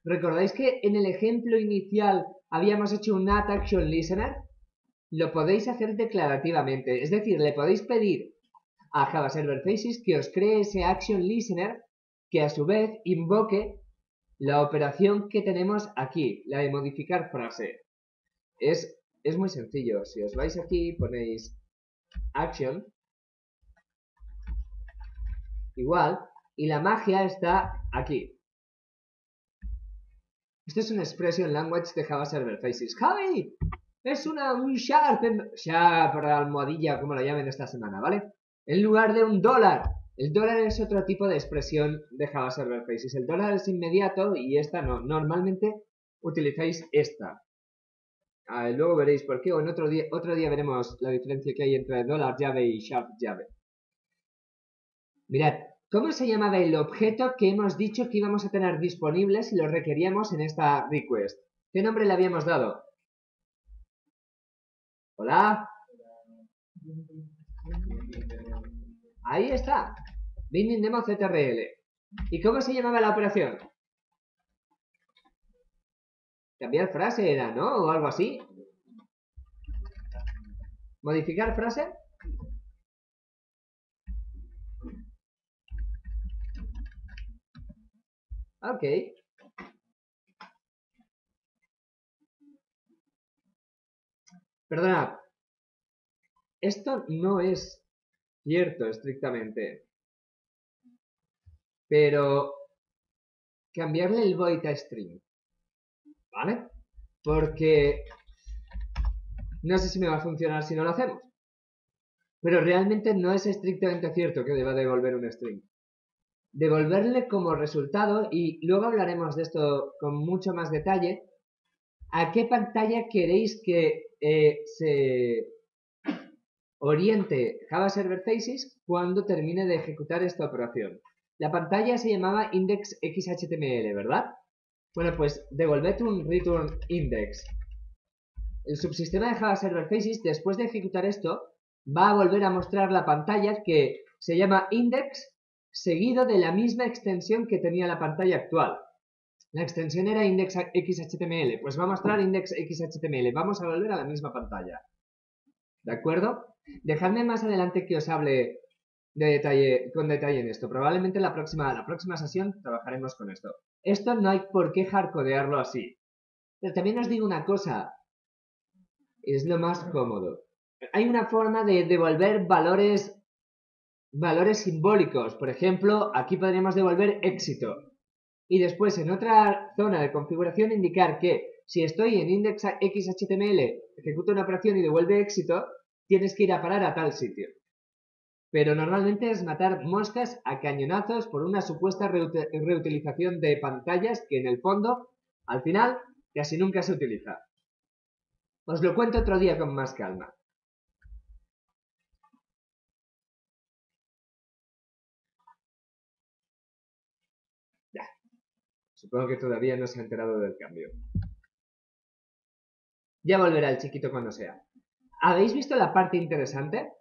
¿Recordáis que en el ejemplo inicial habíamos hecho un add action listener? Lo podéis hacer declarativamente, es decir, le podéis pedir a Java Server Faces que os cree ese action listener que a su vez invoque la operación que tenemos aquí, la de modificar frase. Es muy sencillo, si os vais aquí ponéis action, igual, y la magia está aquí. Esto es una expression language de Java Server Faces. ¡Javi! Es un sharp para almohadilla, como lo llamen esta semana, ¿vale? En lugar de un dólar. El dólar es otro tipo de expresión de Java Server Faces. El dólar es inmediato y esta no. Normalmente utilizáis esta. Luego veréis por qué, o en otro día veremos la diferencia que hay entre dólar llave y sharp llave. Mirad, ¿cómo se llamaba el objeto que hemos dicho que íbamos a tener disponible si lo requeríamos en esta request? ¿Qué nombre le habíamos dado? ¿Hola? Ahí está. Binding Demo CTRL. ¿Y cómo se llamaba la operación? Cambiar frase era, ¿no? O algo así. ¿Modificar frase? Ok. Perdonad. Esto no es cierto estrictamente. Pero cambiarle el void a string. ¿Vale? Porque no sé si me va a funcionar si no lo hacemos. Pero realmente no es estrictamente cierto que deba devolver un string. Devolverle como resultado, y luego hablaremos de esto con mucho más detalle, a qué pantalla queréis que se oriente Java Server Faces cuando termine de ejecutar esta operación. La pantalla se llamaba index XHTML, ¿verdad? Bueno, pues devolved un return index. El subsistema de Java Server Faces, después de ejecutar esto, va a volver a mostrar la pantalla que se llama index seguido de la misma extensión que tenía la pantalla actual. La extensión era index XHTML, pues va a mostrar index XHTML. Vamos a volver a la misma pantalla. ¿De acuerdo? Dejadme más adelante que os hable con detalle en esto. Probablemente la próxima sesión trabajaremos con esto. Esto no hay por qué hardcodearlo así. Pero también os digo una cosa. Es lo más cómodo. Hay una forma de devolver valores simbólicos. Por ejemplo, aquí podríamos devolver éxito. Y después en otra zona de configuración indicar que si estoy en index XHTML, ejecuto una operación y devuelve éxito, tienes que ir a parar a tal sitio. pero normalmente es matar moscas a cañonazos por una supuesta reutilización de pantallas que en el fondo, al final, casi nunca se utiliza. Os lo cuento otro día con más calma. Ya, supongo que todavía no se ha enterado del cambio. Ya volverá el chiquito cuando sea. ¿Habéis visto la parte interesante?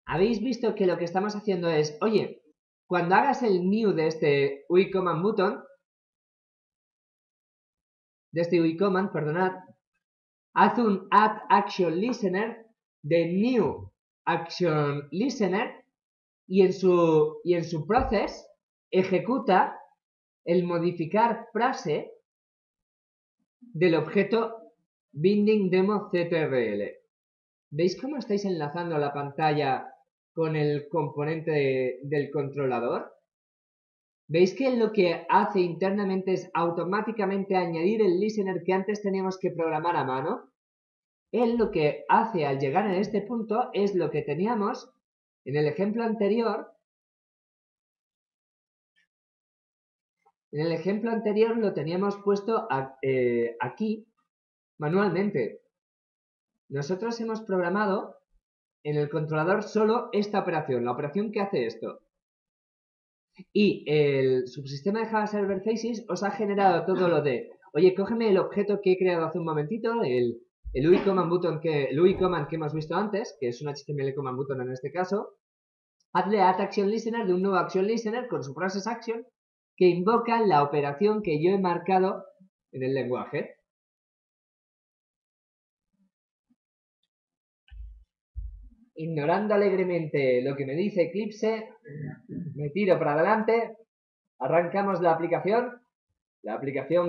¿Habéis visto que lo que estamos haciendo es, oye, cuando hagas el new de este UI command button, de este UI command, perdonad, haz un add action listener de new action listener y en su process ejecuta el modificar frase del objeto binding demo CTRL. ¿Veis cómo estáis enlazando la pantalla con el componente del controlador? ¿Veis que lo que hace internamente es automáticamente añadir el listener que antes teníamos que programar a mano? Él lo que hace al llegar en este punto es lo que teníamos en el ejemplo anterior. En el ejemplo anterior lo teníamos puesto aquí manualmente. Nosotros hemos programado en el controlador solo esta operación, la operación que hace esto. Y el subsistema de Java Server Faces os ha generado todo lo de, oye, cógeme el objeto que he creado hace un momentito, el UI command button el UI command que hemos visto antes, que es un HTML command button en este caso, hazle add action listener de un nuevo action listener con su process action que invoca la operación que yo he marcado en el lenguaje. Ignorando alegremente lo que me dice Eclipse, me tiro para adelante, arrancamos la aplicación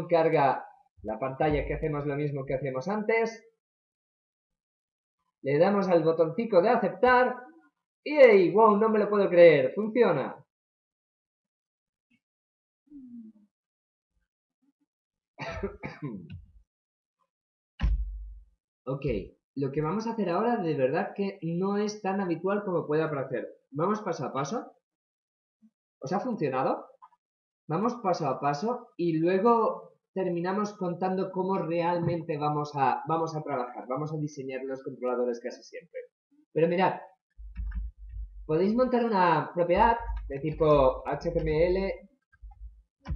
carga la pantalla que hacemos lo mismo que hacíamos antes, le damos al botoncito de aceptar y ¡hey! ¡Wow! No me lo puedo creer, funciona. Ok, lo que vamos a hacer ahora de verdad que no es tan habitual como pueda parecer. Vamos paso a paso. ¿Os ha funcionado? Vamos paso a paso y luego terminamos contando cómo realmente vamos a trabajar. Vamos a diseñar los controladores casi siempre. Pero mirad, podéis montar una propiedad de tipo HTML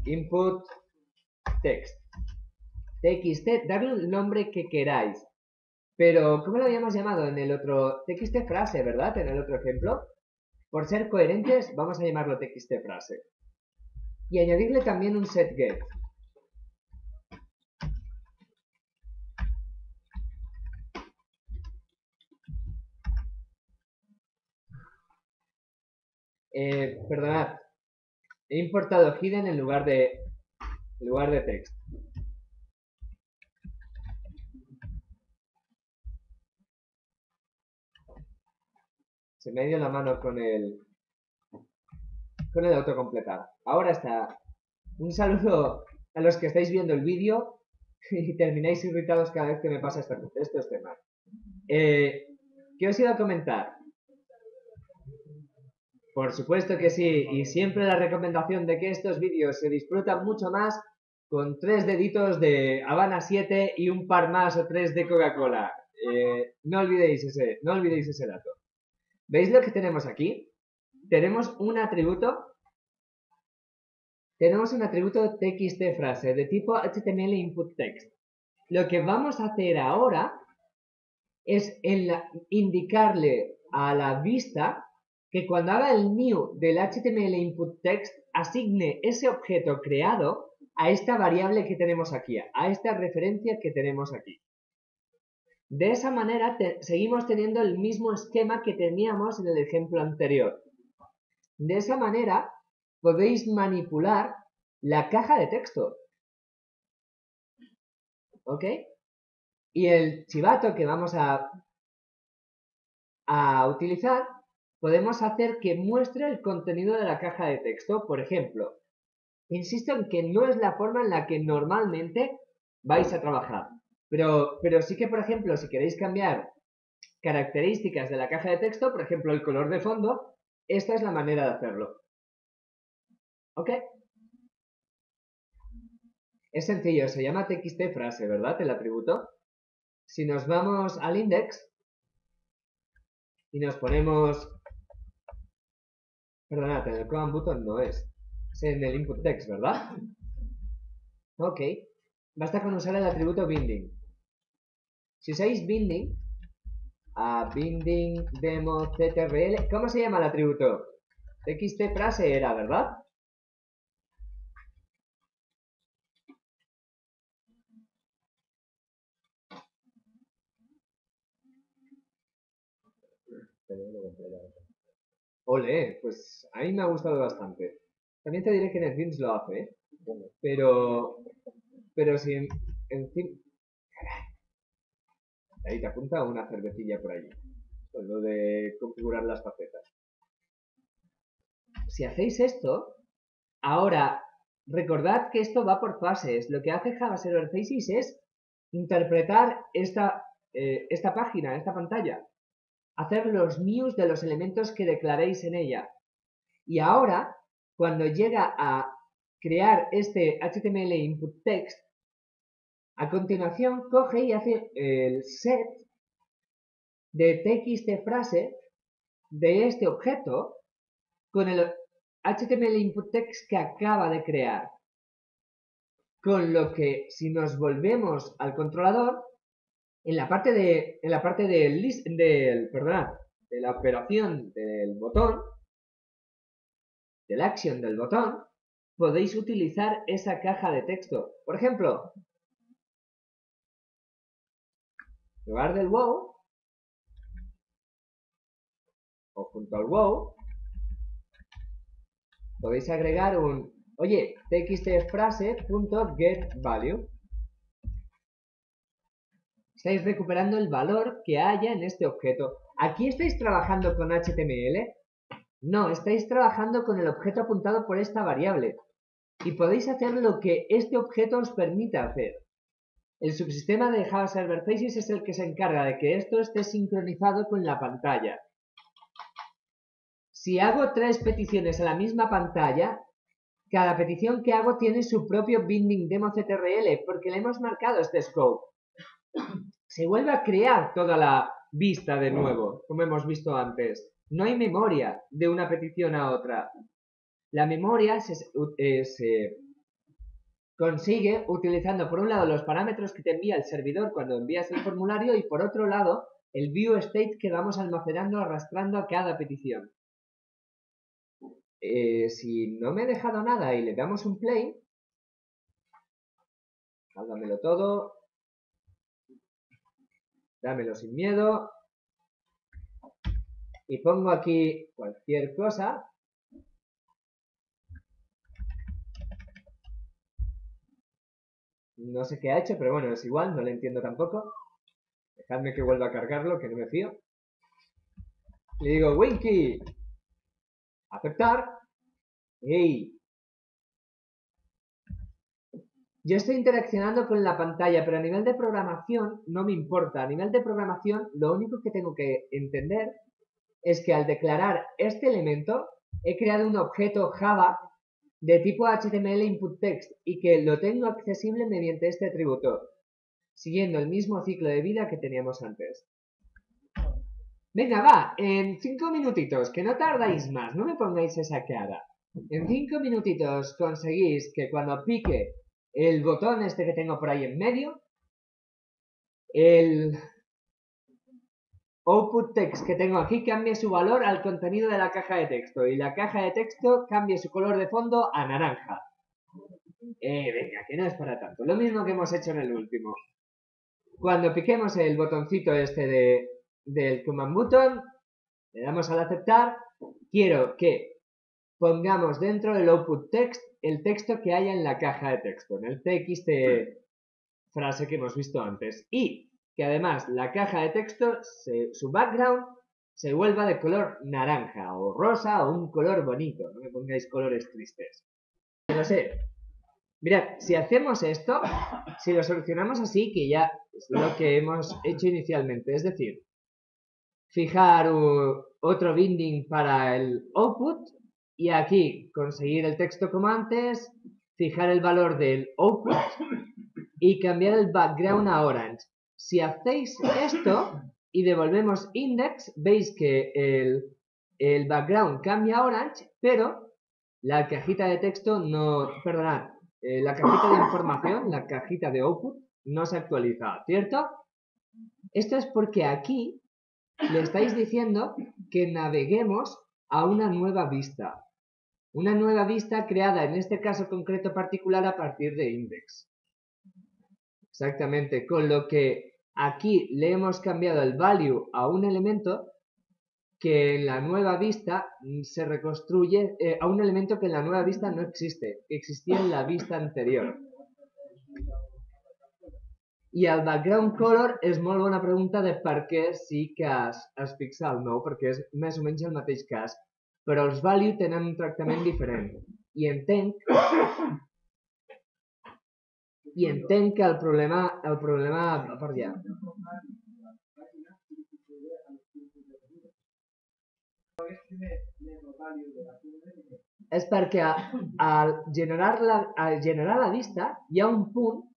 input text. TXT, darle el nombre que queráis. Pero, ¿cómo lo habíamos llamado en el otro? TXT frase, ¿verdad? En el otro ejemplo. Por ser coherentes, vamos a llamarlo TXT frase. Y añadirle también un setGet. Perdonad. He importado hidden en lugar de text. Se me ha ido la mano con el autocompletar. Ahora está. Un saludo a los que estáis viendo el vídeo y termináis irritados cada vez que me pasa estos temas. ¿Qué os iba a comentar? Por supuesto que sí, y siempre la recomendación de que estos vídeos se disfrutan mucho más con 3 deditos de Habana 7 y un par más o 3 de Coca-Cola. No olvidéis ese dato. ¿Veis lo que tenemos aquí? Tenemos un atributo txt frase de tipo HTML input text. Lo que vamos a hacer ahora es indicarle a la vista que cuando haga el new del HTML input text asigne ese objeto creado a esta variable que tenemos aquí, a esta referencia que tenemos aquí. De esa manera seguimos teniendo el mismo esquema que teníamos en el ejemplo anterior. De esa manera podéis manipular la caja de texto. ¿Ok? Y el chivato que vamos a utilizar, podemos hacer que muestre el contenido de la caja de texto. Por ejemplo, insisto en que no es la forma en la que normalmente vais a trabajar. Pero sí que, por ejemplo, si queréis cambiar características de la caja de texto, por ejemplo, el color de fondo, esta es la manera de hacerlo. ¿Ok? Es sencillo, se llama txt frase, ¿verdad? El atributo. Si nos vamos al index y nos ponemos... Perdonad, en el command button no es en el input text, ¿verdad? Ok. Basta con usar el atributo binding. Si usáis binding, a binding demo ctrl, ¿cómo se llama el atributo? Txt frase era, ¿verdad? Ole, pues a mí me ha gustado bastante. También te diré que NetBeans lo hace, ¿eh? Pero si encima... Ahí te apunta una cervecilla por allí. Con lo de configurar las facetas. Si hacéis esto, ahora recordad que esto va por fases. Lo que hace Java Server Faces es interpretar esta página, esta pantalla. Hacer los news de los elementos que declaréis en ella. Y ahora, cuando llega a crear este HTML input text, a continuación coge y hace el set de txt frase de este objeto con el HTML input text que acaba de crear. Con lo que si nos volvemos al controlador, en la parte de la operación del botón, del action del botón, podéis utilizar esa caja de texto. Por ejemplo, en lugar del wow, o junto al wow, podéis agregar un, oye, txtfrase.getValue. Estáis recuperando el valor que haya en este objeto. ¿Aquí estáis trabajando con HTML? No, estáis trabajando con el objeto apuntado por esta variable. Y podéis hacer lo que este objeto os permita hacer. El subsistema de Java Server Faces es el que se encarga de que esto esté sincronizado con la pantalla. Si hago 3 peticiones a la misma pantalla, cada petición que hago tiene su propio binding demo ctrl porque le hemos marcado este scope. Se vuelve a crear toda la vista de nuevo, como hemos visto antes. No hay memoria de una petición a otra. La memoria se consigue utilizando por un lado los parámetros que te envía el servidor cuando envías el formulario y por otro lado el view state que vamos almacenando arrastrando a cada petición. Si no me he dejado nada y le damos un play, háblamelo todo, dámelo sin miedo y pongo aquí cualquier cosa. No sé qué ha hecho, pero bueno, es igual, no le entiendo tampoco. Dejadme que vuelva a cargarlo, que no me fío. Le digo, Winky, aceptar. ¡Hey! Yo estoy interaccionando con la pantalla, pero a nivel de programación no me importa. A nivel de programación, lo único que tengo que entender es que al declarar este elemento, he creado un objeto Java de tipo HTML input text y que lo tengo accesible mediante este atributo, siguiendo el mismo ciclo de vida que teníamos antes. Venga, va, en 5 minutitos, que no tardáis más, no me pongáis esa cara. En 5 minutitos conseguís que cuando pique el botón este que tengo por ahí en medio, el output text que tengo aquí cambie su valor al contenido de la caja de texto y la caja de texto cambie su color de fondo a naranja. Venga, que no es para tanto. Lo mismo que hemos hecho en el último. Cuando piquemos el botoncito este del command button, le damos al aceptar. Quiero que pongamos dentro del output text el texto que haya en la caja de texto, en el txt frase que hemos visto antes. Y que además la caja de texto, su background, se vuelva de color naranja o rosa o un color bonito. No me pongáis colores tristes. No sé. Mirad, si hacemos esto, si lo solucionamos así, que ya es lo que hemos hecho inicialmente, es decir, fijar otro binding para el output y aquí conseguir el texto como antes, fijar el valor del output y cambiar el background a orange. Si hacéis esto y devolvemos index, veis que el background cambia a orange, pero la cajita de texto no, perdonad, la cajita de información, la cajita de output no se actualiza, ¿cierto? Esto es porque aquí le estáis diciendo que naveguemos a una nueva vista. Una nueva vista creada en este caso concreto particular a partir de index. Exactamente, con lo que aquí le hemos cambiado el value a un elemento que en la nueva vista se reconstruye a un elemento que en la nueva vista no existe, que existía en la vista anterior. I el background color és molt bona pregunta de per què sí que has fixat el nou, perquè és més o menys el mateix cas, però els value tenen un tractament diferent. I entenc que el problema va per allà. És perquè al generar la vista hi ha un punt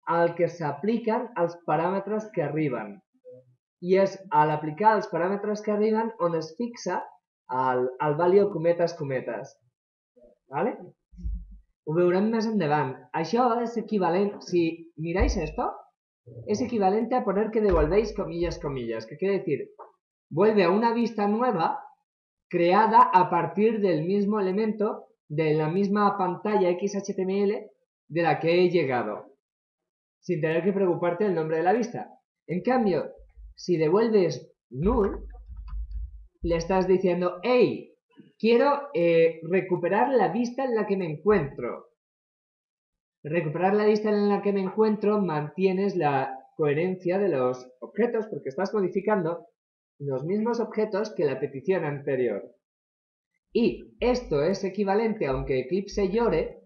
al que s'apliquen els paràmetres que arriben. I és a l'aplicar els paràmetres que arriben on es fixa el value cometes cometes. ¿Vale? Ho veurem més endavant. Això és equivalent, si miráis esto, es equivalente a poner que devolvéis comillas, comillas. ¿Qué quiere decir? Vuelve a una vista nueva creada a partir del mismo elemento de la misma pantalla XHTML de la que he llegado, sin tener que preocuparte del nombre de la vista. En cambio, si devuelves null, le estás diciendo, hey, quiero recuperar la vista en la que me encuentro. Recuperar la vista en la que me encuentro, mantienes la coherencia de los objetos porque estás modificando los mismos objetos que la petición anterior. Y esto es equivalente, aunque Eclipse llore,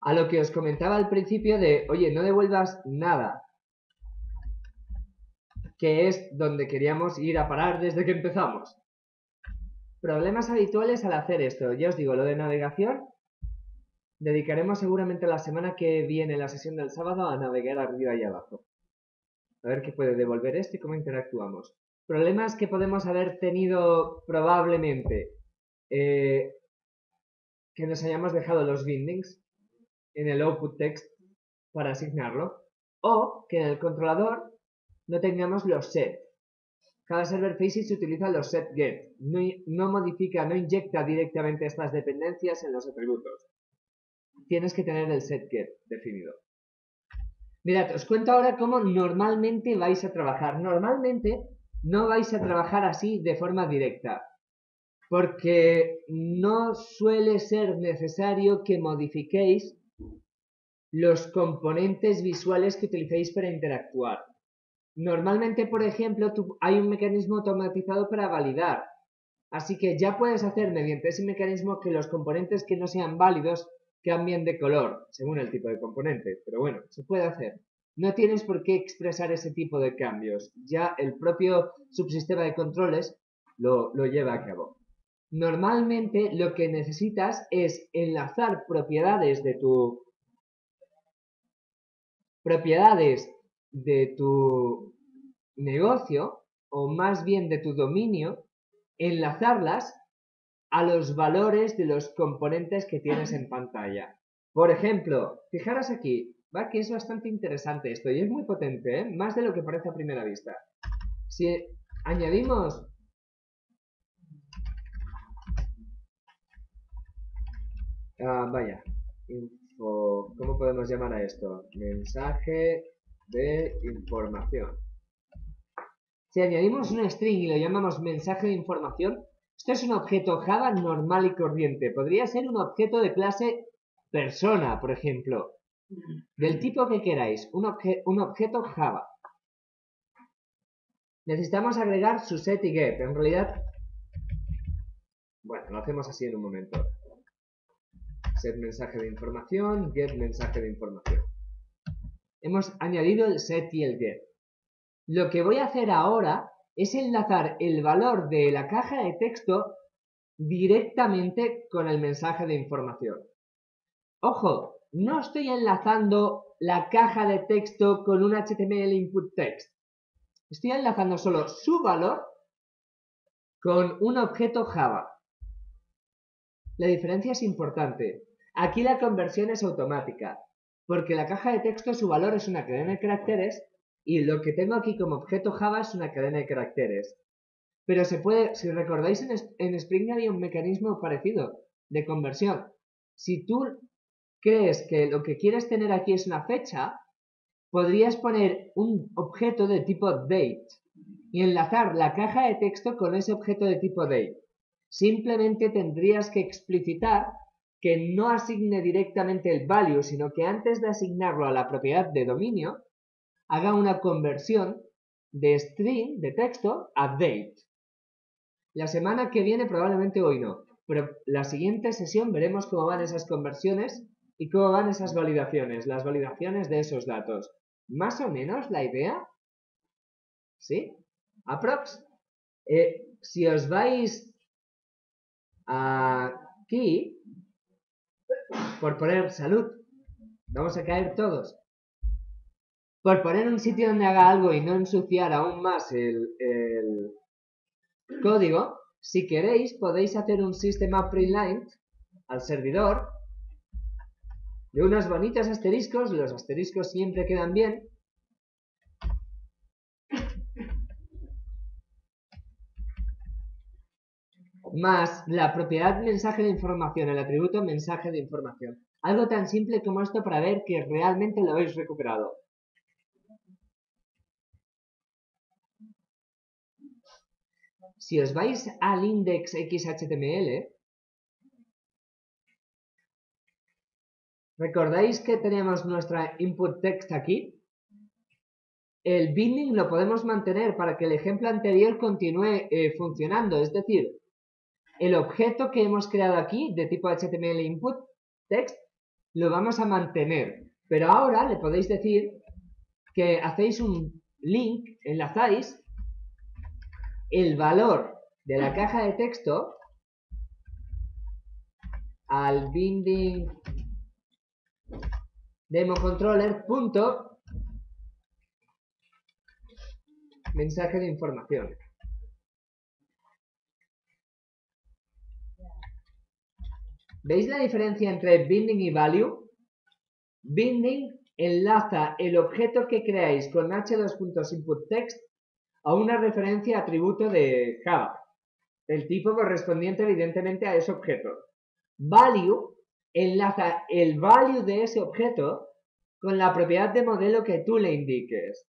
a lo que os comentaba al principio de, oye, no devuelvas nada, que es donde queríamos ir a parar desde que empezamos. Problemas habituales al hacer esto. Ya os digo, lo de navegación, dedicaremos seguramente la semana que viene, la sesión del sábado, a navegar arriba y abajo. A ver qué puede devolver esto y cómo interactuamos. Problemas que podemos haber tenido probablemente. Que nos hayamos dejado los bindings en el output text para asignarlo. O que en el controlador no tengamos los set. Cada server facing se utiliza los set get. No modifica, no inyecta directamente estas dependencias en los atributos. Tienes que tener el set get definido. Mirad, os cuento ahora cómo normalmente vais a trabajar. Normalmente no vais a trabajar así de forma directa, porque no suele ser necesario que modifiquéis los componentes visuales que utilicéis para interactuar. Normalmente, por ejemplo, hay un mecanismo automatizado para validar, así que ya puedes hacer mediante ese mecanismo que los componentes que no sean válidos cambien de color, según el tipo de componente, pero bueno, se puede hacer. No tienes por qué expresar ese tipo de cambios, ya el propio subsistema de controles lo lleva a cabo. Normalmente lo que necesitas es enlazar propiedades de tu negocio, o más bien de tu dominio, enlazarlas a los valores de los componentes que tienes en pantalla. Por ejemplo, fijaros aquí, ¿va? Que es bastante interesante esto y es muy potente, ¿eh? Más de lo que parece a primera vista. Si añadimos info, ¿cómo podemos llamar a esto? Mensaje de información. Si añadimos un string y lo llamamos mensaje de información, esto es un objeto Java normal y corriente. Podría ser un objeto de clase persona, por ejemplo. Del tipo que queráis, un objeto Java. Necesitamos agregar su set y get. En realidad, bueno, lo hacemos así en un momento. Set mensaje de información, get mensaje de información. Hemos añadido el set y el get. Lo que voy a hacer ahora es enlazar el valor de la caja de texto directamente con el mensaje de información. Ojo, no estoy enlazando la caja de texto con un HTML input text. Estoy enlazando solo su valor con un objeto Java. La diferencia es importante. Aquí la conversión es automática, porque la caja de texto su valor es una cadena de caracteres y lo que tengo aquí como objeto Java es una cadena de caracteres. Pero se puede, si recordáis en Spring había un mecanismo parecido de conversión. Si tú crees que lo que quieres tener aquí es una fecha, podrías poner un objeto de tipo date y enlazar la caja de texto con ese objeto de tipo date. Simplemente tendrías que explicitar que no asigne directamente el value, sino que antes de asignarlo a la propiedad de dominio, haga una conversión de string, de texto, a date. La semana que viene probablemente hoy no, pero la siguiente sesión veremos cómo van esas conversiones y cómo van esas validaciones, las validaciones de esos datos. ¿Más o menos la idea? ¿Sí? ¿Aprox? Si os vais aquí, por poner salud, vamos a caer todos. Por poner un sitio donde haga algo y no ensuciar aún más el código, si queréis podéis hacer un sistema prelined al servidor de unos bonitos asteriscos. Los asteriscos siempre quedan bien. Más la propiedad mensaje de información, el atributo mensaje de información. Algo tan simple como esto para ver que realmente lo habéis recuperado. Si os vais al index XHTML, ¿recordáis que tenemos nuestra input text aquí? El binding lo podemos mantener para que el ejemplo anterior continúe funcionando. Es decir, el objeto que hemos creado aquí de tipo HTML input text lo vamos a mantener. Pero ahora le podéis decir que hacéis un link, enlazáis el valor de la caja de texto al binding democontroller punto mensaje de información. ¿Veis la diferencia entre binding y value? Binding enlaza el objeto que creáis con h2.inputText a una referencia atributo de Java, el tipo correspondiente evidentemente a ese objeto. Value enlaza el value de ese objeto con la propiedad de modelo que tú le indiques.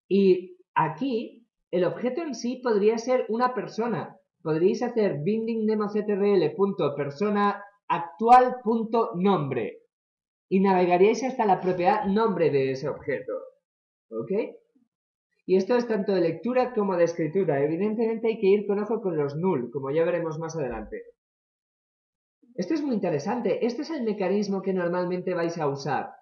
Y aquí el objeto en sí podría ser una persona. Podríais hacer binding democtrl.persona actual.nombre y navegaríais hasta la propiedad nombre de ese objeto. ¿Ok? Y esto es tanto de lectura como de escritura. Evidentemente hay que ir con ojo con los null, como ya veremos más adelante. Esto es muy interesante. Este es el mecanismo que normalmente vais a usar.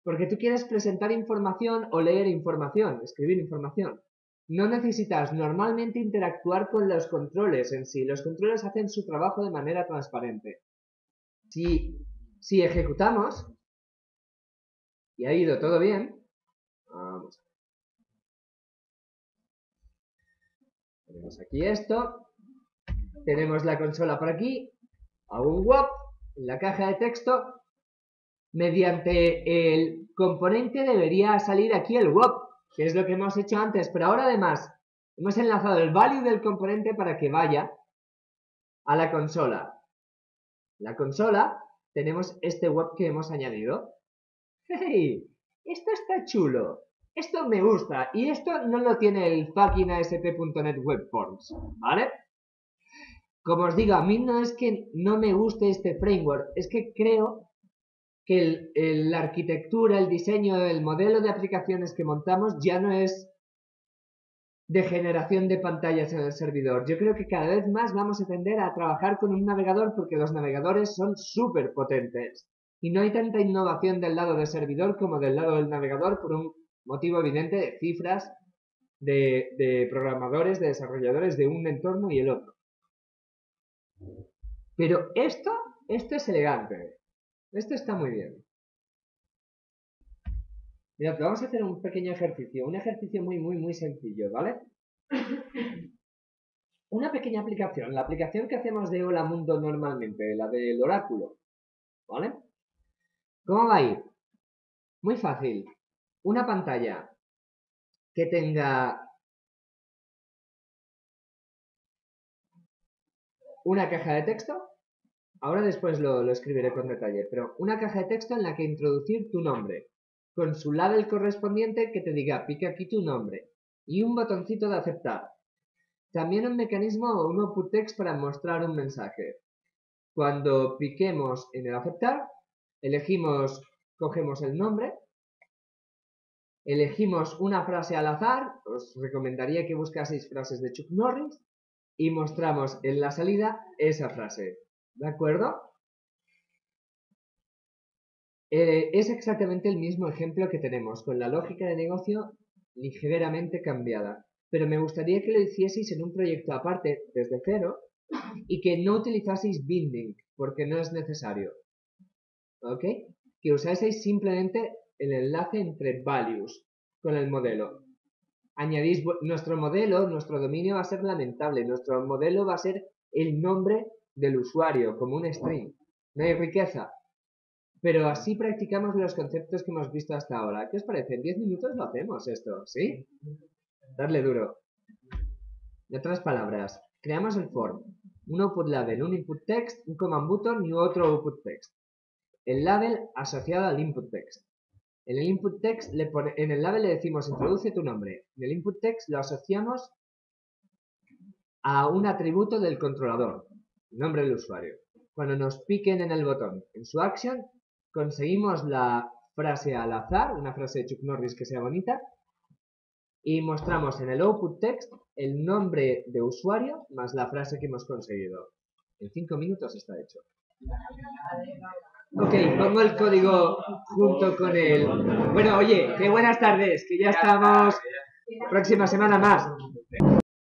Porque tú quieres presentar información o leer información, escribir información. No necesitas normalmente interactuar con los controles en sí. Los controles hacen su trabajo de manera transparente. Si ejecutamos y ha ido todo bien, vamos a ver. Tenemos aquí esto, tenemos la consola por aquí, hago un WOP en la caja de texto, mediante el componente debería salir aquí el WOP, que es lo que hemos hecho antes, pero ahora además hemos enlazado el value del componente para que vaya a la consola. La consola tenemos este WOP que hemos añadido. ¡Hey! Esto está chulo. Esto me gusta. Y esto no lo tiene el fucking ASP.NET Web Forms. ¿Vale? Como os digo, a mí no es que no me guste este framework. Es que creo que la arquitectura, el diseño, el modelo de aplicaciones que montamos ya no es de generación de pantallas en el servidor. Yo creo que cada vez más vamos a tender a trabajar con un navegador porque los navegadores son súper potentes. Y no hay tanta innovación del lado del servidor como del lado del navegador por un motivo evidente de cifras de programadores, de desarrolladores de un entorno y el otro. Pero esto es elegante. Esto está muy bien. Mirad, vamos a hacer un pequeño ejercicio. Un ejercicio muy sencillo, ¿vale? Una pequeña aplicación. La aplicación que hacemos de Hola Mundo normalmente, la del oráculo. ¿Vale? ¿Cómo va a ir? Muy fácil. Una pantalla que tenga una caja de texto. Ahora después lo escribiré con detalle, pero una caja de texto en la que introducir tu nombre, con su label correspondiente que te diga pica aquí tu nombre, y un botoncito de aceptar. También un mecanismo o un output text para mostrar un mensaje. Cuando piquemos en el aceptar, cogemos el nombre, elegimos una frase al azar, os recomendaría que buscaseis frases de Chuck Norris, y mostramos en la salida esa frase. ¿De acuerdo? Es exactamente el mismo ejemplo que tenemos, con la lógica de negocio ligeramente cambiada. Pero me gustaría que lo hicieseis en un proyecto aparte, desde cero, y que no utilizaseis binding, porque no es necesario. ¿Ok? Que usaseis simplemente el enlace entre values con el modelo. Añadís nuestro modelo, nuestro dominio va a ser lamentable. Nuestro modelo va a ser el nombre del usuario, como un string. No hay riqueza. Pero así practicamos los conceptos que hemos visto hasta ahora. ¿Qué os parece? En 10 minutos lo hacemos esto, ¿sí? Darle duro. En otras palabras, creamos el form. Un output label, un input text, un command button y otro output text. El label asociado al input text. En el input text, en el label le decimos introduce tu nombre. En el input text lo asociamos a un atributo del controlador, el nombre del usuario. Cuando nos piquen en el botón, en su action, conseguimos la frase al azar, una frase de Chuck Norris que sea bonita, y mostramos en el output text el nombre de usuario más la frase que hemos conseguido. En 5 minutos está hecho. Ok, pongo el código junto con el... Bueno, oye, qué buenas tardes, que ya estamos... Próxima semana más.